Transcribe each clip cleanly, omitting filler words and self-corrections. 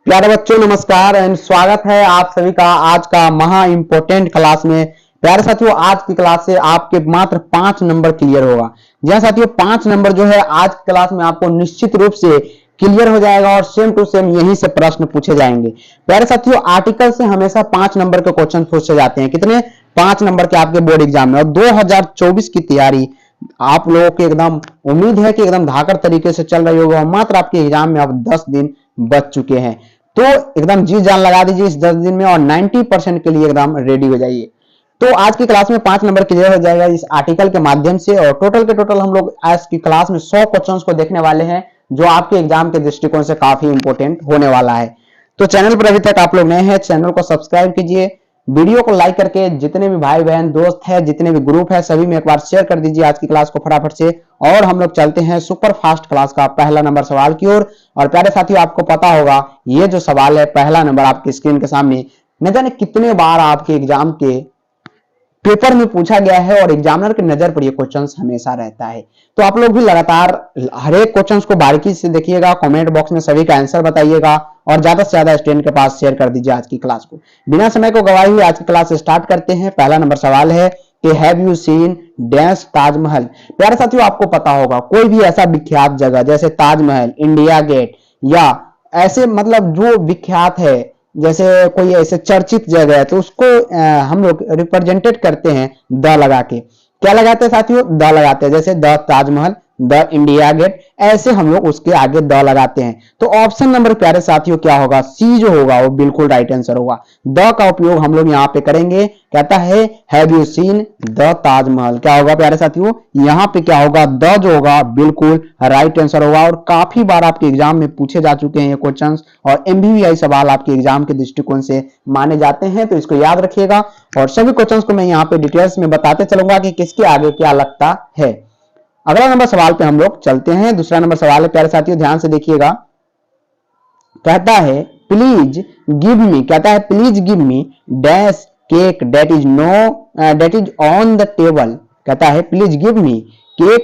प्यारे बच्चों नमस्कार एंड स्वागत है आप सभी का आज का महा इंपोर्टेंट क्लास में। प्यारे साथियों, आज की क्लास से आपके मात्र 5 नंबर क्लियर होगा। जी हाँ साथियों, 5 नंबर जो है आज की क्लास में आपको निश्चित रूप से क्लियर हो जाएगा और सेम टू सेम यहीं से प्रश्न पूछे जाएंगे। प्यारे साथियों, आर्टिकल से हमेशा 5 नंबर के क्वेश्चन पूछे जाते हैं। कितने? 5 नंबर के आपके बोर्ड एग्जाम में। और 2024 की तैयारी आप लोगों के एकदम उम्मीद है कि एकदम धाकड़ तरीके से चल रही होगी। मात्र आपके एग्जाम में अब 10 दिन बच चुके हैं, तो एकदम जी जान लगा दीजिए इस 10 दिन में और 90% के लिए एकदम रेडी हो जाइए। तो आज की क्लास में 5 नंबर क्लियर हो जाएगा इस आर्टिकल के माध्यम से। और टोटल के टोटल हम लोग आज की क्लास में 100 क्वेश्चंस को देखने वाले हैं, जो आपके एग्जाम के दृष्टिकोण से काफी इंपोर्टेंट होने वाला है। तो चैनल पर अभी तक आप लोग नए हैं, चैनल को सब्सक्राइब कीजिए, वीडियो को लाइक करके जितने भी भाई बहन दोस्त है, जितने भी ग्रुप है, सभी में एक बार शेयर कर दीजिए आज की क्लास को फटाफट से। और हम लोग चलते हैं सुपर फास्ट क्लास का पहला नंबर सवाल की ओर। और प्यारे साथियों, आपको पता होगा ये जो सवाल है पहला नंबर आपकी स्क्रीन के सामने, न जाने कितने बार आपके एग्जाम के पेपर में पूछा गया है और एग्जामिनर की नजर पर ये क्वेश्चंस हमेशा रहता है। तो आप लोग भी लगातार हर एक क्वेश्चंस को बारीकी से देखिएगा, कमेंट बॉक्स में सभी का आंसर बताइएगा और ज्यादा से ज्यादा स्टूडेंट के पास शेयर कर दीजिए आज की क्लास को। बिना समय को गवाए हुए आज की क्लास स्टार्ट करते हैं। पहला नंबर सवाल है कि have you seen dash Taj Mahal. प्यारे साथियों, आपको पता होगा कोई भी ऐसा विख्यात जगह जैसे ताजमहल, इंडिया गेट या ऐसे मतलब जो विख्यात है, जैसे कोई ऐसे चर्चित जगह है, तो उसको हम लोग रिप्रेजेंटेड करते हैं द लगा के। क्या लगाते हैं साथियों? द लगाते हैं। जैसे the Taj Mahal, the India gate, ऐसे हम लोग उसके आगे द लगाते हैं। तो ऑप्शन नंबर प्यारे साथियों क्या होगा? सी जो होगा वो बिल्कुल राइट आंसर होगा। द का उपयोग हम लोग यहाँ पे करेंगे। कहता है have you seen the Taj Mahal, क्या होगा प्यारे साथियों? यहाँ पे क्या होगा? द जो होगा बिल्कुल राइट आंसर होगा। और काफी बार आपके एग्जाम में पूछे जा चुके हैं ये क्वेश्चंस और एमबीवीआई सवाल आपके एग्जाम के दृष्टिकोण से माने जाते हैं, तो इसको याद रखिएगा। और सभी क्वेश्चंस को मैं यहाँ पे डिटेल्स में बताते चलूंगा कि किसके आगे क्या लगता है। अगला नंबर सवाल पे हम लोग चलते हैं। दूसरा नंबर सवाल है प्यारे साथियों, ध्यान से देखिएगा। कहता है प्लीज गिव मी, कहता है please give me dash cake that is on the table. कहता है please give me cake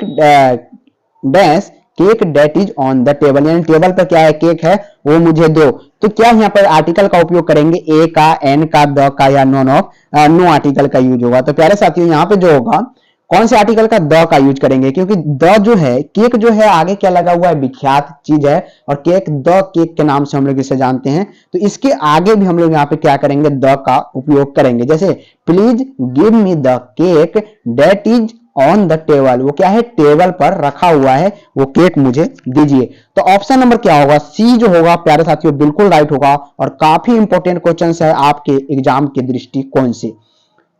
dash cake that is on the table, यानी टेबल पर क्या है? केक है, वो मुझे दो। तो क्या यहाँ पर आर्टिकल का उपयोग करेंगे? ए का, एन का, द का या नो आर्टिकल का यूज होगा। तो प्यारे साथियों यहाँ पे जो होगा कौन से आर्टिकल का? द का यूज करेंगे, क्योंकि द जो है केक जो है आगे क्या लगा हुआ है? विख्यात चीज है और केक द केक के नाम से हम लोग इसे जानते हैं। तो इसके आगे भी हम लोग यहाँ पे क्या करेंगे? द का उपयोग करेंगे। जैसे please give me the cake that is on the table, वो क्या है? टेबल पर रखा हुआ है, वो केक मुझे दीजिए। तो ऑप्शन नंबर क्या होगा? सी जो होगा प्यारे साथियों बिल्कुल राइट होगा और काफी इंपॉर्टेंट क्वेश्चन है आपके एग्जाम के दृष्टिकोण से।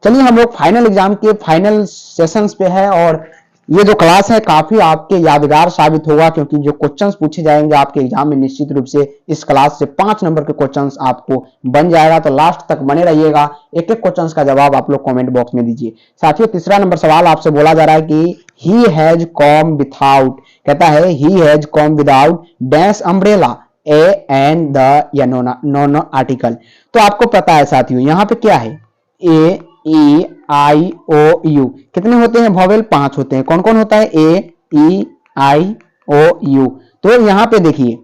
चलिए हम लोग फाइनल एग्जाम के फाइनल सेशंस पे है और ये जो क्लास है काफी आपके यादगार साबित होगा, क्योंकि जो क्वेश्चंस पूछे जाएंगे आपके एग्जाम में निश्चित रूप से इस क्लास से 5 नंबर के क्वेश्चंस आपको बन जाएगा। तो लास्ट तक बने रहिएगा, एक एक क्वेश्चंस का जवाब आप लोग कमेंट बॉक्स में दीजिए। साथियों, तीसरा नंबर सवाल आपसे बोला जा रहा है कि ही हैज कम विदाउट, कहता है he has come without dash umbrella A and the या नो आर्टिकल। तो आपको पता है साथियों यहाँ पे क्या है? ए ई आई ओ यू कितने होते हैं? वॉवेल 5 होते हैं। कौन कौन होता है? ए ई आई ओ यू। तो यहाँ पे देखिए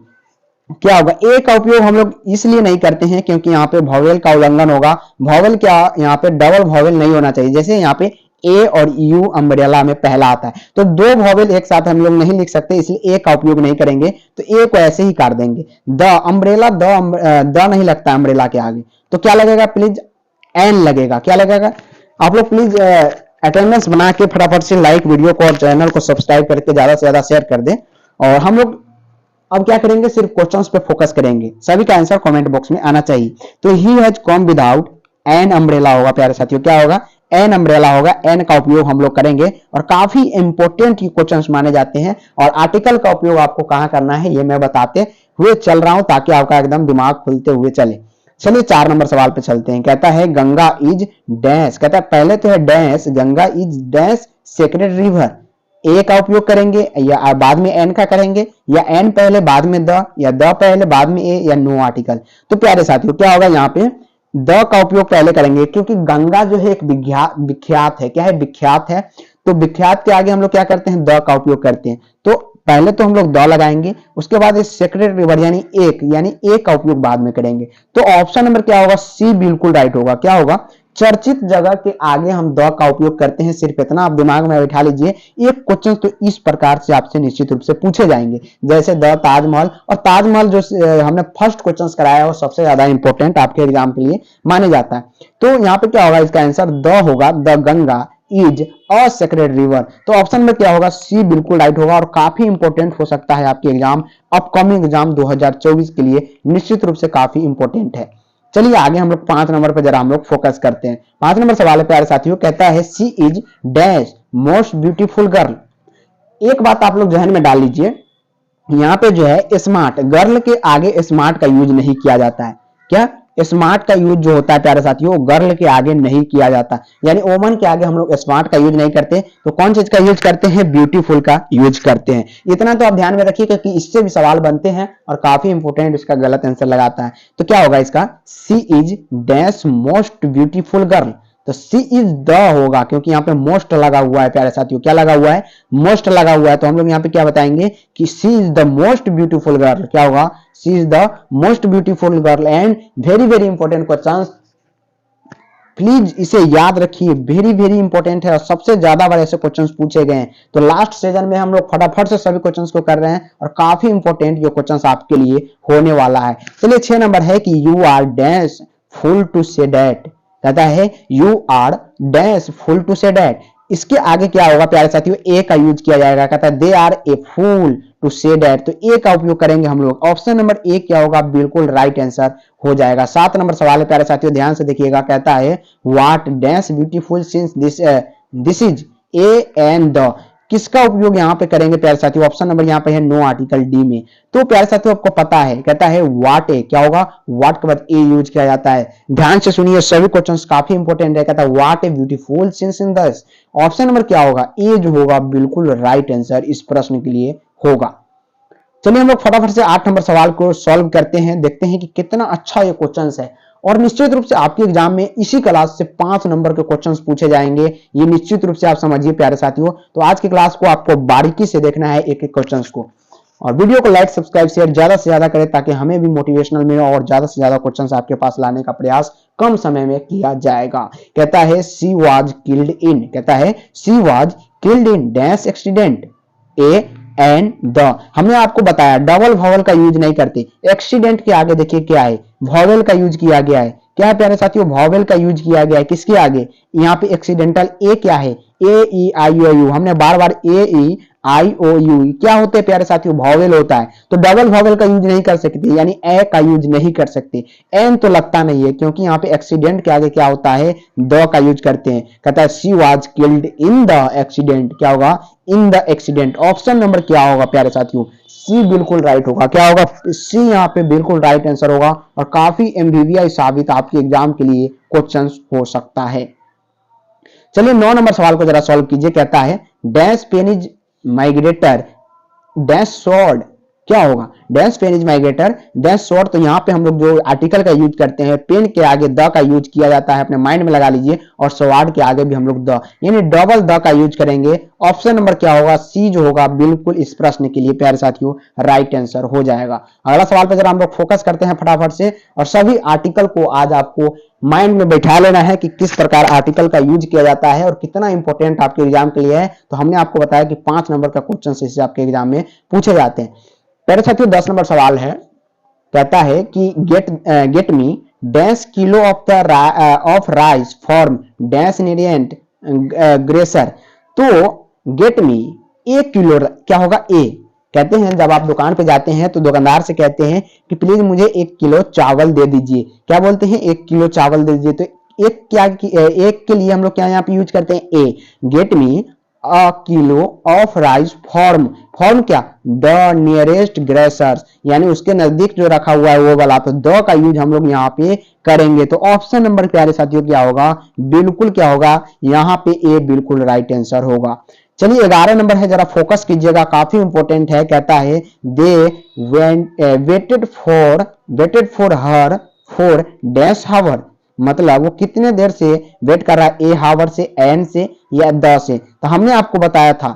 क्या होगा? ए का उपयोग हम लोग इसलिए नहीं करते हैं क्योंकि यहाँ पे वॉवेल का उल्लंघन होगा। वॉवेल क्या, यहाँ पे डबल वॉवेल नहीं होना चाहिए। जैसे यहाँ पे ए और यू अम्ब्रेला में पहला आता है, तो 2 वॉवेल एक साथ हम लोग नहीं लिख सकते, इसलिए ए का उपयोग नहीं करेंगे। तो ए को ऐसे ही काट देंगे। द अम्ब्रेला, द नहीं लगता अम्ब्रेला के आगे, तो क्या लगेगा? प्लीज एन लगेगा। क्या लगेगा? आप लोग प्लीज अटेंडेंस बना के फटाफट से लाइक वीडियो को और चैनल को सब्सक्राइब करके ज्यादा से ज्यादा शेयर कर दें। और हम लोग अब क्या करेंगे? सिर्फ क्वेश्चंस पे फोकस करेंगे, सभी का आंसर कमेंट बॉक्स में आना चाहिए। तो he has come without an umbrella होगा प्यारे साथियों। क्या होगा? एन अम्ब्रेला होगा। एन का उपयोग हम लोग करेंगे और काफी इंपोर्टेंट क्वेश्चंस माने जाते हैं। और आर्टिकल का उपयोग आपको कहां करना है ये मैं बताते हुए चल रहा हूं, ताकि आपका एकदम दिमाग खुलते हुए चले। चलिए 4 नंबर सवाल पे चलते हैं। कहता है गंगा इज डैश, कहता है पहले तो है dash, Ganga is dash sacred river. A का उपयोग करेंगे या बाद में एन का करेंगे, या एन पहले बाद में द, या द पहले बाद में ए, या नो आर्टिकल। तो प्यारे साथियों क्या होगा? यहाँ पे द का उपयोग पहले करेंगे, क्योंकि गंगा जो है एक विख्यात है। क्या है? विख्यात है। तो विख्यात के आगे हम लोग क्या करते हैं? द का उपयोग करते हैं। तो पहले तो हम लोग द लगाएंगे, उसके बाद इस सेक्रेट रिवर यानी एक का उपयोग बाद में करेंगे। तो ऑप्शन नंबर क्या होगा, सी बिल्कुल राइट होगा। क्या होगा, चर्चित जगह के आगे हम द का उपयोग करते हैं, सिर्फ इतना आप दिमाग में बैठा लीजिए। एक क्वेश्चन तो इस प्रकार से आपसे निश्चित रूप से पूछे जाएंगे, जैसे द ताजमहल, और ताजमहल जो हमने फर्स्ट क्वेश्चन कराया है वो सबसे ज्यादा इंपॉर्टेंट आपके एग्जाम के लिए माने जाता है। तो यहाँ पे क्या होगा, इसका आंसर द होगा, the Ganga is a sacred river. तो ऑप्शन में क्या होगा, सी बिल्कुल राइट होगा, और काफी इंपॉर्टेंट हो सकता है आपके एग्जाम, अपकमिंग एग्जाम 2024 के लिए निश्चित रूप से काफी इंपॉर्टेंट है। चलिए आगे हम लोग 5 नंबर पर जरा हम लोग फोकस करते हैं। 5 नंबर सवाल है प्यारे साथियों, कहता है she is dash most beautiful girl. एक बात आप लोग जहन में डाल लीजिए, यहाँ पे जो है स्मार्ट, गर्ल के आगे स्मार्ट का यूज नहीं किया जाता है। क्या, स्मार्ट का यूज जो होता है प्यारे साथियों, गर्ल के आगे नहीं किया जाता, यानी वोमन के आगे हम लोग स्मार्ट का यूज नहीं करते, तो कौन चीज का यूज करते हैं, ब्यूटीफुल का यूज करते हैं। इतना तो आप ध्यान में रखिए क्योंकि इससे भी सवाल बनते हैं और काफी इंपोर्टेंट इसका गलत आंसर लगाता है। तो क्या होगा इसका, she is dash most beautiful girl. तो सी इज द होगा, क्योंकि यहाँ पे मोस्ट लगा हुआ है प्यारे साथियों, क्या लगा हुआ है, मोस्ट लगा हुआ है। तो हम लोग यहाँ पे क्या बताएंगे कि she is the most beautiful girl. क्या होगा, she is the most beautiful girl. And very very important question, please इसे याद रखिए, वेरी वेरी इंपॉर्टेंट है और सबसे ज्यादा बार ऐसे क्वेश्चंस पूछे गए हैं। तो लास्ट सीजन में हम लोग फटाफट से सभी क्वेश्चंस को कर रहे हैं और काफी इंपॉर्टेंट जो क्वेश्चंस आपके लिए होने वाला है। चलिए 6 नंबर है कि you are dash fool to say that. कहता है you are dash fool to say that. इसके आगे क्या होगा प्यारे साथियों, ए का यूज किया जाएगा। कहता है they are a fool to say that, तो ए का उपयोग करेंगे हम लोग। ऑप्शन नंबर ए क्या होगा, बिल्कुल राइट आंसर हो जाएगा। 7 नंबर सवाल है प्यारे साथियों, ध्यान से देखिएगा। कहता है what dash beautiful since this is a and the. किसका उपयोग यहाँ पे करेंगे प्यारे साथियों, ऑप्शन नंबर यहाँ पे है नो आर्टिकल डी में। तो प्यारे साथियों आपको पता है, कहता है व्हाट ए, क्या होगा, व्हाट के बाद ए यूज किया जाता है। ध्यान से सुनिए, सभी क्वेश्चंस काफी इंपॉर्टेंट है। कहता है what a beautiful since in this. Option number क्या होगा, ए जो होगा बिल्कुल राइट आंसर इस प्रश्न के लिए होगा। चलिए हम लोग फटाफट से 8 नंबर सवाल को सॉल्व करते हैं, देखते हैं कि कितना अच्छा ये क्वेश्चन है। और निश्चित रूप से आपके एग्जाम में इसी क्लास से 5 नंबर के क्वेश्चंस पूछे जाएंगे, ये निश्चित रूप से आप समझिए प्यारे साथियों। तो आज की क्लास को आपको बारीकी से देखना है, एक एक क्वेश्चंस को, और वीडियो को लाइक सब्सक्राइब शेयर ज्यादा से ज्यादा करें ताकि हमें भी मोटिवेशनल मिले और ज्यादा से ज्यादा क्वेश्चंस आपके पास लाने का प्रयास कम समय में किया जाएगा। कहता है सी वाज किल्ड इन। कहता है she was killed in dash accident A and the. हमने आपको बताया डबल वॉवल का यूज नहीं करते। एक्सीडेंट के आगे देखिए क्या है, वॉवल का यूज किया गया है। क्या है प्यारे साथियों, वॉवल का यूज किया गया है। किसके आगे, यहाँ पे एक्सीडेंटल ए क्या है, ए ई आई ओ यू। हमने बार बार ए ई आई ओ यू क्या होते हैं प्यारे साथियों, वॉवल होता है। तो डबल वॉवल का यूज नहीं कर सकते, यानी ए का यूज नहीं कर सकते। एन तो लगता नहीं है क्योंकि यहाँ पे एक्सीडेंट के आगे क्या होता है, द का यूज करते हैं। कहता है she was killed in the accident. क्या होगा, in the accident. Option number क्या होगा प्यारे साथियों, सी बिल्कुल राइट होगा। क्या होगा, सी यहाँ पे बिल्कुल राइट आंसर होगा और काफी एमबीबीआई साबित आपके एग्जाम के लिए क्वेश्चन हो सकता है। चलिए 9 नंबर सवाल को जरा सॉल्व कीजिए। कहता है dash pen is mightier dash sword. क्या होगा, dash pen is mightier dash sword. तो यहाँ पे हम लोग जो आर्टिकल का यूज करते हैं, पेन के आगे द का यूज किया जाता है, अपने माइंड में लगा लीजिए, और स्वॉर्ड के आगे भी हम लोग द, यानी डबल द का यूज करेंगे। ऑप्शन नंबर क्या होगा, सी जो होगा बिल्कुल इस प्रश्न के लिए प्यारे साथियों राइट आंसर हो जाएगा। अगला सवाल पे जरा हम लोग फोकस करते हैं फटाफट से, और सभी आर्टिकल को आज आपको माइंड में बैठा लेना है कि किस प्रकार आर्टिकल का यूज किया जाता है और कितना इंपॉर्टेंट आपके एग्जाम के लिए है। तो हमने आपको बताया कि 5 नंबर का क्वेश्चन इससे आपके एग्जाम में पूछे जाते हैं। प्यारे साथियों 10 नंबर सवाल है, कहता है कि get me dash kilo of rice from dash ingredient grocer. तो गेट मी 1 किलो, क्या होगा, ए। कहते हैं जब आप दुकान पे जाते हैं तो दुकानदार से कहते हैं कि प्लीज मुझे 1 किलो चावल दे दीजिए। क्या बोलते हैं, 1 किलो चावल दे दीजिए। तो एक के लिए हम लोग क्या यहाँ पे यूज करते हैं, a. Get me a kilo of rice from क्या, द नियरेस्ट ग्रेसर्स, यानी उसके नजदीक जो रखा हुआ है वो वाला। तो द का यूज हम लोग यहाँ पे करेंगे। तो ऑप्शन नंबर प्यारे साथियों क्या होगा, बिल्कुल क्या होगा, यहाँ पे ए बिल्कुल राइट आंसर होगा। चलिए 11 नंबर है, जरा फोकस कीजिएगा, काफी इंपॉर्टेंट है। कहता है they waited for her for dash hour. मतलब वो कितने देर से वेट कर रहा है, ए हावर से, एन से, या द से। तो हमने आपको बताया था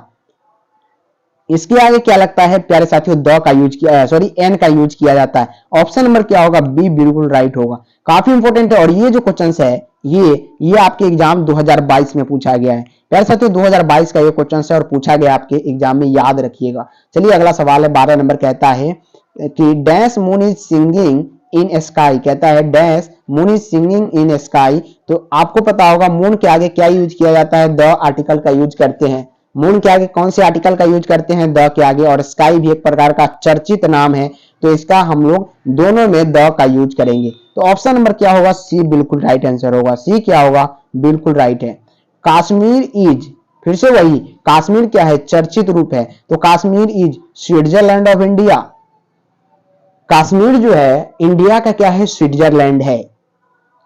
इसके आगे क्या लगता है प्यारे साथियों, द का यूज किया, सॉरी एन का यूज किया जाता है। ऑप्शन नंबर क्या होगा, बी बिल्कुल राइट होगा। काफी इंपॉर्टेंट है और ये जो क्वेश्चन है ये आपके एग्जाम 2022 में पूछा गया है प्यारे साथियों। 2022 का ये क्वेश्चन है और पूछा गया आपके एग्जाम में, याद रखिएगा। चलिए अगला सवाल है 12 नंबर, कहता है कि dash moon is singing in sky, कहता है dash moon is singing in sky. तो आपको पता होगा मून के आगे क्या यूज किया जाता है, द आर्टिकल का यूज करते हैं। मून के आगे कौन से आर्टिकल का यूज करते हैं, द के आगे। और स्काई भी एक प्रकार का चर्चित नाम है, तो इसका हम लोग दोनों में द का यूज करेंगे। तो ऑप्शन नंबर क्या होगा, सी बिल्कुल राइट आंसर होगा। सी क्या होगा, बिल्कुल राइट है। कश्मीर इज, फिर से वही, कश्मीर क्या है, चर्चित रूप है, तो Kashmir is Switzerland of India. Kashmir जो है इंडिया का क्या है, स्विट्जरलैंड है।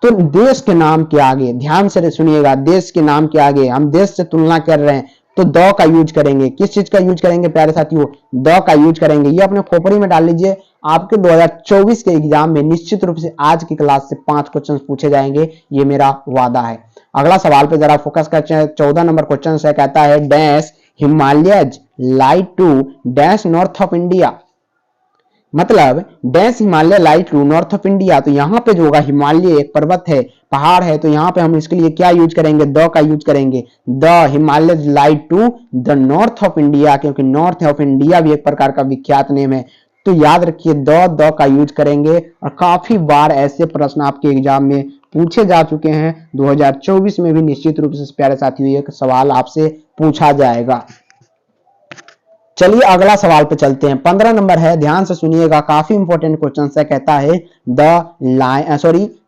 तो देश के नाम के आगे, ध्यान से सुनिएगा, देश के नाम के आगे हम देश से तुलना कर रहे हैं तो द का यूज करेंगे। किस चीज का यूज करेंगे प्यारे साथियों, द का यूज करेंगे। ये अपने खोपड़ी में डाल लीजिए, आपके 2024 के एग्जाम में निश्चित रूप से आज की क्लास से 5 क्वेश्चन पूछे जाएंगे, ये मेरा वादा है। अगला सवाल पे जरा फोकस करते हैं। 14 नंबर क्वेश्चन है, कहता है dash Himalayas light to dash north of India. मतलब dash Himalaya light to north of India. तो यहाँ पे जो होगा, हिमालय एक पर्वत है, पहाड़ है, तो यहाँ पे हम इसके लिए क्या यूज करेंगे, द का यूज करेंगे। The Himalaya light to the north of India, क्योंकि नॉर्थ ऑफ इंडिया भी एक प्रकार का विख्यात नेम है। तो याद रखिए द का यूज करेंगे। और काफी बार ऐसे प्रश्न आपके एग्जाम में पूछे जा चुके हैं, 2024 में भी निश्चित रूप से प्यारे साथियों एक सवाल आपसे पूछा जाएगा। चलिए अगला सवाल पे चलते हैं। 15 नंबर है, ध्यान से सुनिएगा, काफी इंपॉर्टेंट क्वेश्चन है। कहता है the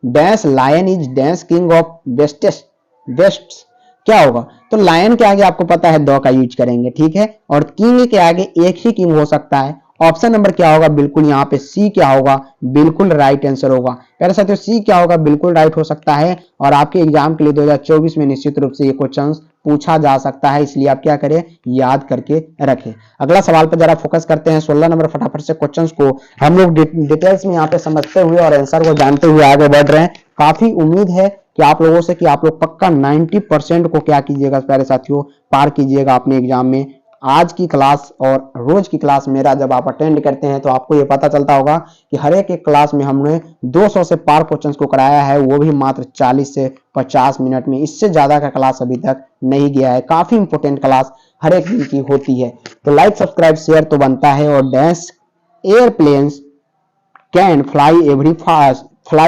dash lion is dash king of beasts. क्या होगा, तो लायन के आगे आपको पता है द का यूज करेंगे, ठीक है। और किंग के आगे एक ही किंग हो सकता है। ऑप्शन नंबर क्या होगा, बिल्कुल यहाँ पे सी क्या होगा, बिल्कुल राइट आंसर होगा। प्यारे साथियों सी क्या होगा, बिल्कुल राइट हो सकता है। और आपके एग्जाम के लिए 2024 में निश्चित रूप से ये क्वेश्चन पूछा जा सकता है, इसलिए आप क्या करें, याद करके रखें। अगला सवाल पर जरा फोकस करते हैं। 16 नंबर, फटाफट से क्वेश्चंस को हम लोग डिटेल्स में यहाँ पे समझते हुए और आंसर को जानते हुए आगे बढ़ रहे हैं। काफी उम्मीद है कि आप लोगों से कि आप लोग पक्का 90% को क्या कीजिएगा प्यारे साथियों, पार कीजिएगा अपने एग्जाम में। आज की क्लास और रोज की क्लास मेरा जब आप अटेंड करते हैं तो आपको ये पता चलता होगा कि हर एक क्लास में हमने 200 से पार क्वेश्चंस को कराया है, वो भी मात्र 40 से 50 मिनट में। इससे ज्यादा का क्लास अभी तक नहीं गया है। काफी इंपॉर्टेंट क्लास हर एक दिन की होती है। तो लाइक सब्सक्राइब शेयर तो बनता है। और dash airplanes can fly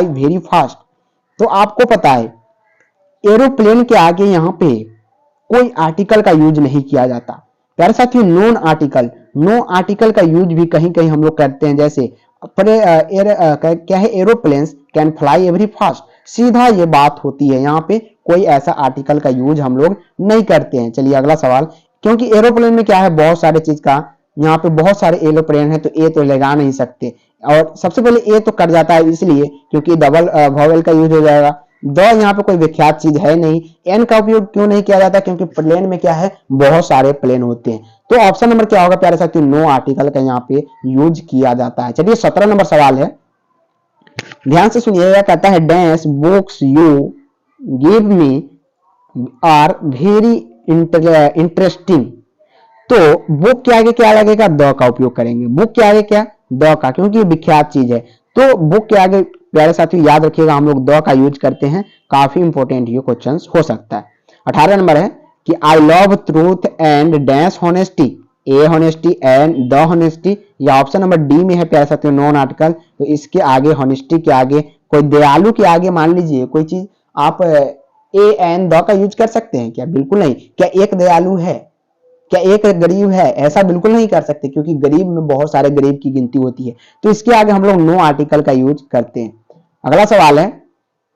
very fast. तो आपको पता है एरोप्लेन के आगे यहाँ पे कोई आर्टिकल का यूज नहीं किया जाता प्यारे साथियों। नो आर्टिकल का यूज भी कहीं कहीं हम लोग करते हैं, जैसे क्या है, aeroplanes can fly every fast. सीधा ये बात होती है, यहाँ पे कोई ऐसा आर्टिकल का यूज हम लोग नहीं करते हैं। चलिए अगला सवाल, क्योंकि एरोप्लेन में क्या है, बहुत सारे चीज का, यहाँ पे बहुत सारे एरोप्लेन है तो ए तो लगा नहीं सकते। और सबसे पहले ए तो कट जाता है इसलिए क्योंकि डबल वॉवेल का यूज हो जाएगा। द यहाँ पे कोई विख्यात चीज है नहीं। एन का उपयोग क्यों नहीं किया जाता, क्योंकि प्लेन में क्या है, बहुत सारे प्लेन होते हैं। तो ऑप्शन नंबर क्या होगा प्यारे साथियों, नो आर्टिकल का यहाँ पे यूज किया जाता है। चलिए 17 नंबर सवाल है, ध्यान से सुनिएगा। कहता है dash books you give me are very interesting. तो बुक के आगे क्या लगेगा, द का उपयोग करेंगे। बुक के आगे क्या, द का, क्योंकि विख्यात चीज है। तो बुक के आगे प्यारे साथियों याद रखिएगा हम लोग द का यूज करते हैं। काफी इंपॉर्टेंट ये क्वेश्चन हो सकता है। 18 नंबर है कि I love truth and dash honesty. A honesty and the honesty, या ऑप्शन नंबर डी में है प्यारे साथियों नॉन आर्टिकल। तो इसके आगे होनेस्टी के आगे, कोई दयालु के आगे मान लीजिए कोई चीज, आप ए एंड द का यूज कर सकते हैं क्या, बिल्कुल नहीं। क्या एक दयालु है, क्या एक गरीब है, ऐसा बिल्कुल नहीं कर सकते, क्योंकि गरीब में बहुत सारे गरीब की गिनती होती है। तो इसके आगे हम लोग नो आर्टिकल का यूज करते हैं। अगला सवाल है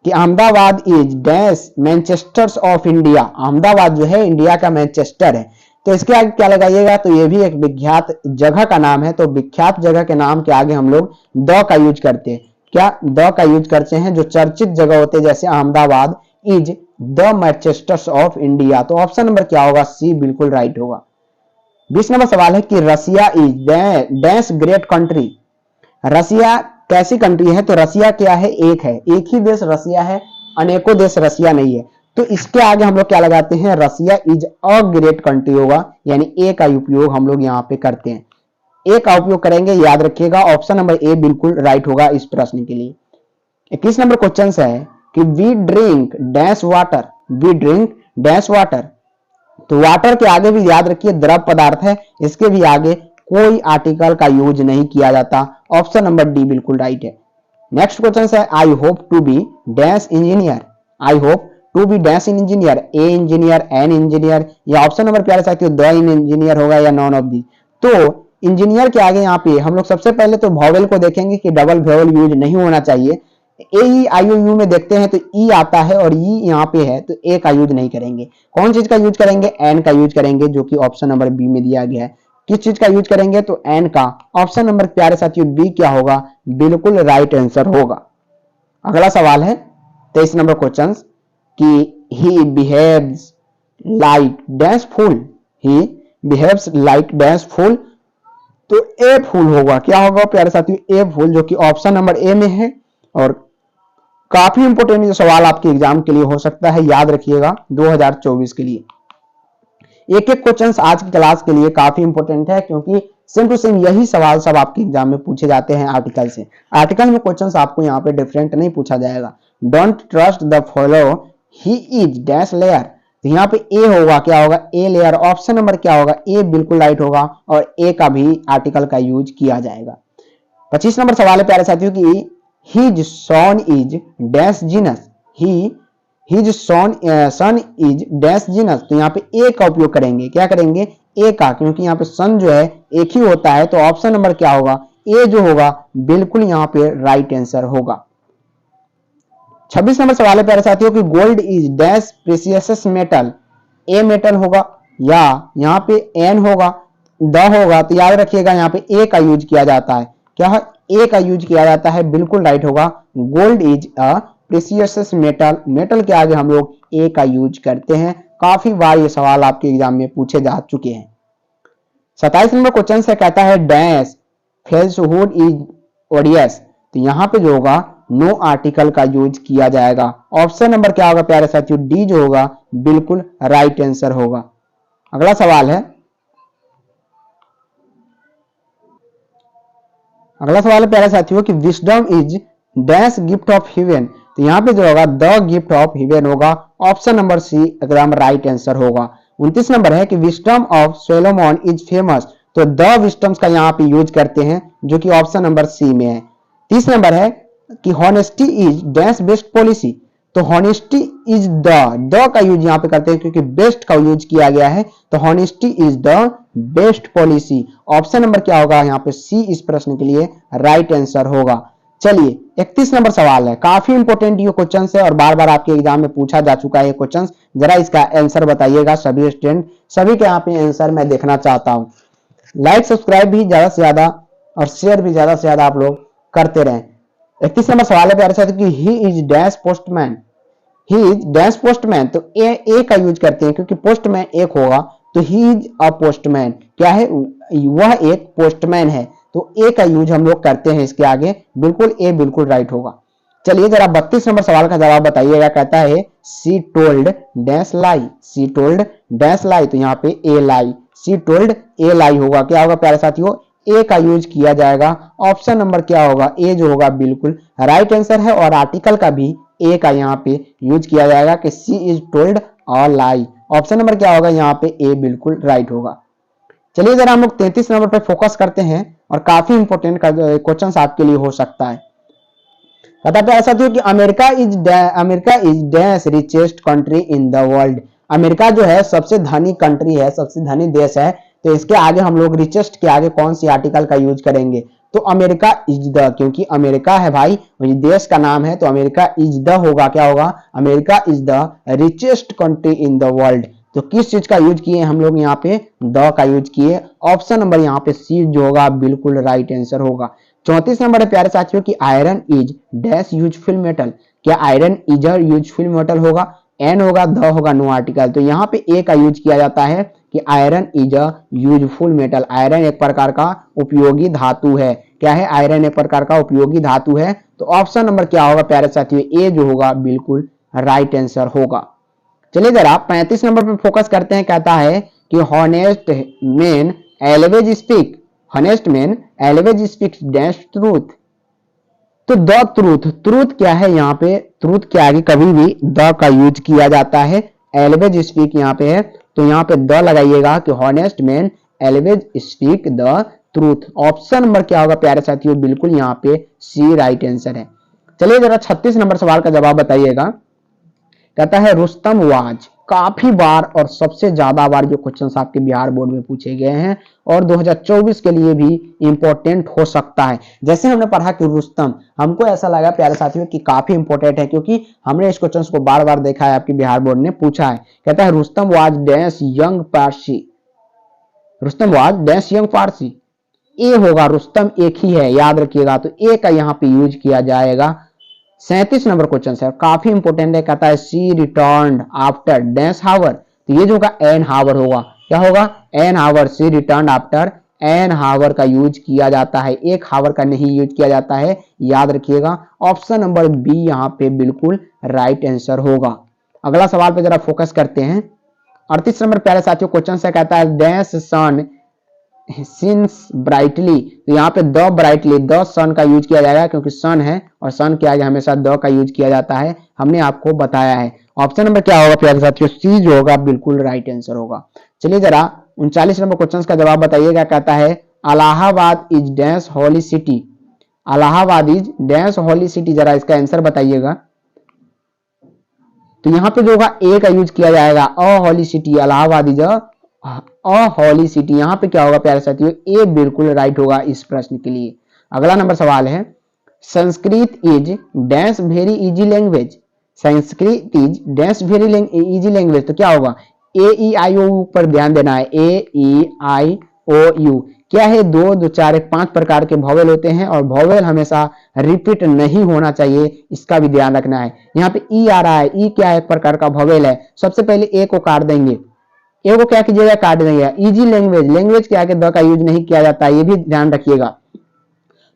कि Ahmedabad is dash Manchester of India. Ahmedabad जो है इंडिया का मैनचेस्टर है। तो इसके आगे क्या लगाइएगा, तो ये भी एक विख्यात जगह का नाम है। तो विख्यात जगह के नाम के आगे हम लोग द का यूज करते हैं। क्या द का यूज करते हैं, जो चर्चित जगह होते हैं, जैसे Ahmedabad is the Manchester of India. तो ऑप्शन नंबर क्या होगा, सी बिल्कुल राइट होगा। 20 नंबर सवाल है कि Russia is dash great country. Russia कैसी कंट्री है, तो रसिया क्या है, एक है, एक ही देश रसिया है, अनेकों देश रसिया नहीं है। तो इसके आगे हम लोग क्या लगाते हैं, Russia is a great country होगा, यानी ए का उपयोग हम लोग यहाँ पे करते हैं, ए का उपयोग करेंगे, याद रखिएगा। ऑप्शन नंबर ए बिल्कुल राइट होगा इस प्रश्न के लिए। 21 नंबर क्वेश्चन है कि we drink dash water, we drink dash water. तो वाटर के आगे भी याद रखिए द्रव पदार्थ है, इसके भी आगे कोई आर्टिकल का यूज नहीं किया जाता। ऑप्शन नंबर डी बिल्कुल राइट है। नेक्स्ट क्वेश्चन है I hope to be dash engineer, I hope to be dash engineer, a engineer, an engineer, या ऑप्शन नंबर प्यारे साथियों द इंजीनियर होगा या नॉन ऑफ दी। तो इंजीनियर के आगे यहाँ पे हम लोग सबसे पहले तो वॉवेल को देखेंगे कि डबल वॉवेल यूज नहीं होना चाहिए। ए ई आई ओ यू में देखते हैं तो ई आता है और ई यहाँ पे है, तो ए का यूज नहीं करेंगे। कौन चीज का यूज करेंगे, एन का यूज करेंगे, जो कि ऑप्शन नंबर बी में दिया गया है। किस चीज का यूज करेंगे, तो एन का। ऑप्शन नंबर प्यारे साथियों बी क्या होगा, बिल्कुल राइट आंसर होगा। अगला सवाल है 23 नंबर क्वेश्चन कि he behaves like dash fool, he behaves like dash fool. तो ए फूल होगा, क्या होगा प्यारे साथियों, ए फूल, जो कि ऑप्शन नंबर ए में है। और काफी इंपोर्टेंट सवाल आपके एग्जाम के लिए हो सकता है, याद रखिएगा 2024 के लिए। एक एक क्वेश्चन आज की क्लास के लिए काफी इंपोर्टेंट है, क्योंकि सेम टू सेम यही सवाल सब आपके एग्जाम में पूछे जाते हैं आर्टिकल से। आर्टिकल में क्वेश्चन आपको यहाँ पे डिफरेंट नहीं पूछा जाएगा। Don't trust the follow he is dash layer, तो यहाँ पे ए होगा, क्या होगा, ए लेयर। ऑप्शन नंबर क्या होगा, ए बिल्कुल राइट होगा, और ए का भी आर्टिकल का यूज किया जाएगा। 25 नंबर सवाल है प्यारे साथियों की his son is dash genus, his son is dash genus. तो यहाँ पे ए का उपयोग करेंगे, क्या करेंगे, ए का, क्योंकि यहाँ पे सन जो है एक ही होता है। तो ऑप्शन नंबर क्या होगा, ए जो होगा बिल्कुल यहाँ पे राइट आंसर होगा। 26 नंबर सवाल है प्यारे साथियों की gold is dash precious metal, a metal होगा या यहाँ पे एन होगा, द होगा। तो याद रखिएगा यहाँ पे ए का यूज किया जाता है, क्या है, ए का यूज किया जाता है, बिल्कुल राइट होगा। Gold is a precious metal, metal के आगे हम लोग ए का यूज करते हैं। काफी बार ये सवाल आपके एग्जाम में पूछे जा चुके हैं। 27 नंबर क्वेश्चन से कहता है डैश फेल्सहुड इज ओडियस। तो यहाँ पे जो होगा नो आर्टिकल का यूज किया जाएगा। ऑप्शन नंबर क्या होगा प्यारे साथियों, डी जो होगा बिल्कुल राइट आंसर होगा। अगला सवाल है, अगला सवाल है प्यारे साथियों कि wisdom is dash gift of haven. तो यहाँ पे जो होगा द गिफ्ट ऑफ हेवन होगा। ऑप्शन नंबर सी एकदम राइट आंसर होगा। 29 नंबर है कि wisdom of Solomon is famous. तो द विजडम्स का यहाँ पे यूज करते हैं, जो कि ऑप्शन नंबर सी में है। 30 नंबर है कि honesty is dash best policy. तो हॉनेस्टी इज द का यूज यहाँ पे करते हैं, क्योंकि बेस्ट का यूज किया गया है। तो honesty is the best policy. Option number क्या होगा यहाँ पे, सी इस प्रश्न के लिए राइट आंसर होगा। चलिए 31 नंबर सवाल है, काफी इंपोर्टेंट ये क्वेश्चन है और बार बार आपके एग्जाम में पूछा जा चुका है ये क्वेश्चन। जरा इसका आंसर बताइएगा सभी स्टूडेंट, सभी के यहाँ पे आंसर मैं देखना चाहता हूँ। लाइक सब्सक्राइब भी ज्यादा से ज्यादा और शेयर भी ज्यादा से ज्यादा आप लोग करते रहें। 31 नंबर सवाल है प्यारे साथियों कि he is dash postman, he is dash postman. तो ए का यूज करते हैं, क्योंकि पोस्टमैन एक होगा। तो ही इज अ पोस्टमैन, क्या है, वह एक पोस्टमैन है। तो ए का यूज हम लोग करते हैं इसके आगे, बिल्कुल ए बिल्कुल राइट होगा। चलिए जरा 32 नंबर सवाल का जवाब बताइएगा। कहता है she told dash lie, she told dash lie. तो यहाँ पे ए लाई, सी टोल्ड ए लाई होगा, क्या होगा प्यारे साथियों, ए का यूज किया जाएगा। ऑप्शन नंबर क्या होगा, ए जो होगा बिल्कुल राइट आंसर है। और आर्टिकल का भी ए का यहाँ पे यूज किया जाएगा कि she is told a lie. Option number क्या होगा यहाँ पे, ए बिल्कुल राइट होगा। चलिए जरा हम लोग 33 नंबर पे फोकस करते हैं और काफी इंपोर्टेंट क्वेश्चन आपके लिए हो सकता है। बताते हैं साथियों कि America is dash richest country in the world. America जो है सबसे धनी कंट्री है, सबसे धनी देश है। तो इसके आगे हम लोग रिचेस्ट के आगे कौन सी आर्टिकल का यूज करेंगे, तो अमेरिका इज द, क्योंकि अमेरिका है भाई देश का नाम है। तो अमेरिका इज द होगा, क्या होगा, America is the richest country in the world. तो किस चीज का यूज किए हम लोग यहाँ पे, द का यूज किए। ऑप्शन नंबर यहाँ पे सी जो होगा बिल्कुल राइट आंसर होगा। 34 नंबर है प्यारे साथियों की iron is dash useful metal. क्या iron is a useful metal होगा, एन होगा, द होगा, नो आर्टिकल। तो यहाँ पे ए का यूज किया जाता है कि iron is a useful metal. Iron एक प्रकार का उपयोगी धातु है। क्या है, आयरन एक प्रकार का उपयोगी धातु है। तो ऑप्शन नंबर क्या होगा प्यारे साथियों, ए जो होगा बिल्कुल राइट आंसर होगा। चलिए जरा 35 नंबर पे फोकस करते हैं। कहता है कि honest man always speak, honest man always speak dash truth. तो द ट्रूथ, ट्रूथ क्या है यहाँ पे, ट्रूथ के आगे कभी भी द का यूज किया जाता है। एलवेज स्पीक यहाँ पे है तो यहाँ पे द लगाइएगा कि honest man always speak the truth. Option number क्या होगा प्यारे साथियों, बिल्कुल यहाँ पे सी राइट आंसर है। चलिए जरा 36 नंबर सवाल का जवाब बताइएगा। कहता है रुस्तम वाज, काफी बार और सबसे ज्यादा बार जो क्वेश्चन आपके बिहार बोर्ड में पूछे गए हैं और 2024 के लिए भी इंपॉर्टेंट हो सकता है। जैसे हमने पढ़ा कि रुस्तम, हमको ऐसा लगा प्यारे साथियों कि काफी इंपॉर्टेंट है क्योंकि हमने इस क्वेश्चन को बार बार देखा है, आपके बिहार बोर्ड ने पूछा है। कहता है Rustam was dash young Parsi, Rustam was dash young Parsi. A होगा, रुस्तम एक ही है, याद रखिएगा, तो ए का यहाँ पे यूज किया जाएगा। 37 नंबर क्वेश्चन है, काफी इंपोर्टेंट है। कहता है सी रिटर्न आफ्टर डैश हावर, तो ये जो होगा एन हावर होगा। क्या होगा, एन हावर। सी रिटर्न आफ्टर एन हावर का यूज किया जाता है, एक हावर का नहीं यूज किया जाता है, याद रखिएगा। ऑप्शन नंबर बी यहाँ पे बिल्कुल राइट आंसर होगा। अगला सवाल पे जरा फोकस करते हैं। 38 नंबर प्यारे साथियों क्वेश्चन से कहता है डैश सन सिंस ब्राइटली, तो यहाँ पे द ब्राइटली, द सन का यूज किया जाएगा क्योंकि सन है और सन के आगे हमेशा द का यूज किया जाता है, हमने आपको बताया है। ऑप्शन नंबर क्या होगा प्यारे साथियों, सी जो होगा बिल्कुल राइट आंसर होगा। चलिए जरा 39 नंबर क्वेश्चन का जवाब बताइएगा। कहता है Allahabad is dash holy city, Allahabad is dash holy city, जरा इसका आंसर बताइएगा। तो यहाँ पे जो होगा ए का यूज किया जाएगा, a holy city, Allahabad is a holy city. यहाँ पे क्या होगा प्यारे साथियों, ए बिल्कुल राइट होगा इस प्रश्न के लिए। अगला नंबर सवाल है Sanskrit is dash very easy language, Sanskrit is dash very easy language, तो क्या होगा, ए ई आई ओ पर ध्यान देना है। ए ई आई ओ यू क्या है, 2 2 4 1 5 प्रकार के वॉवेल होते हैं और वॉवेल हमेशा रिपीट नहीं होना चाहिए, इसका भी ध्यान रखना है। यहाँ पे ई आ रहा है, ई क्या है, एक प्रकार का वॉवेल है। सबसे पहले ए को काट देंगे, ए को क्या कीजिएगा, काट देंगे। इजी लैंग्वेज, लैंग्वेज के आगे द का यूज नहीं किया जाता, ये भी ध्यान रखिएगा।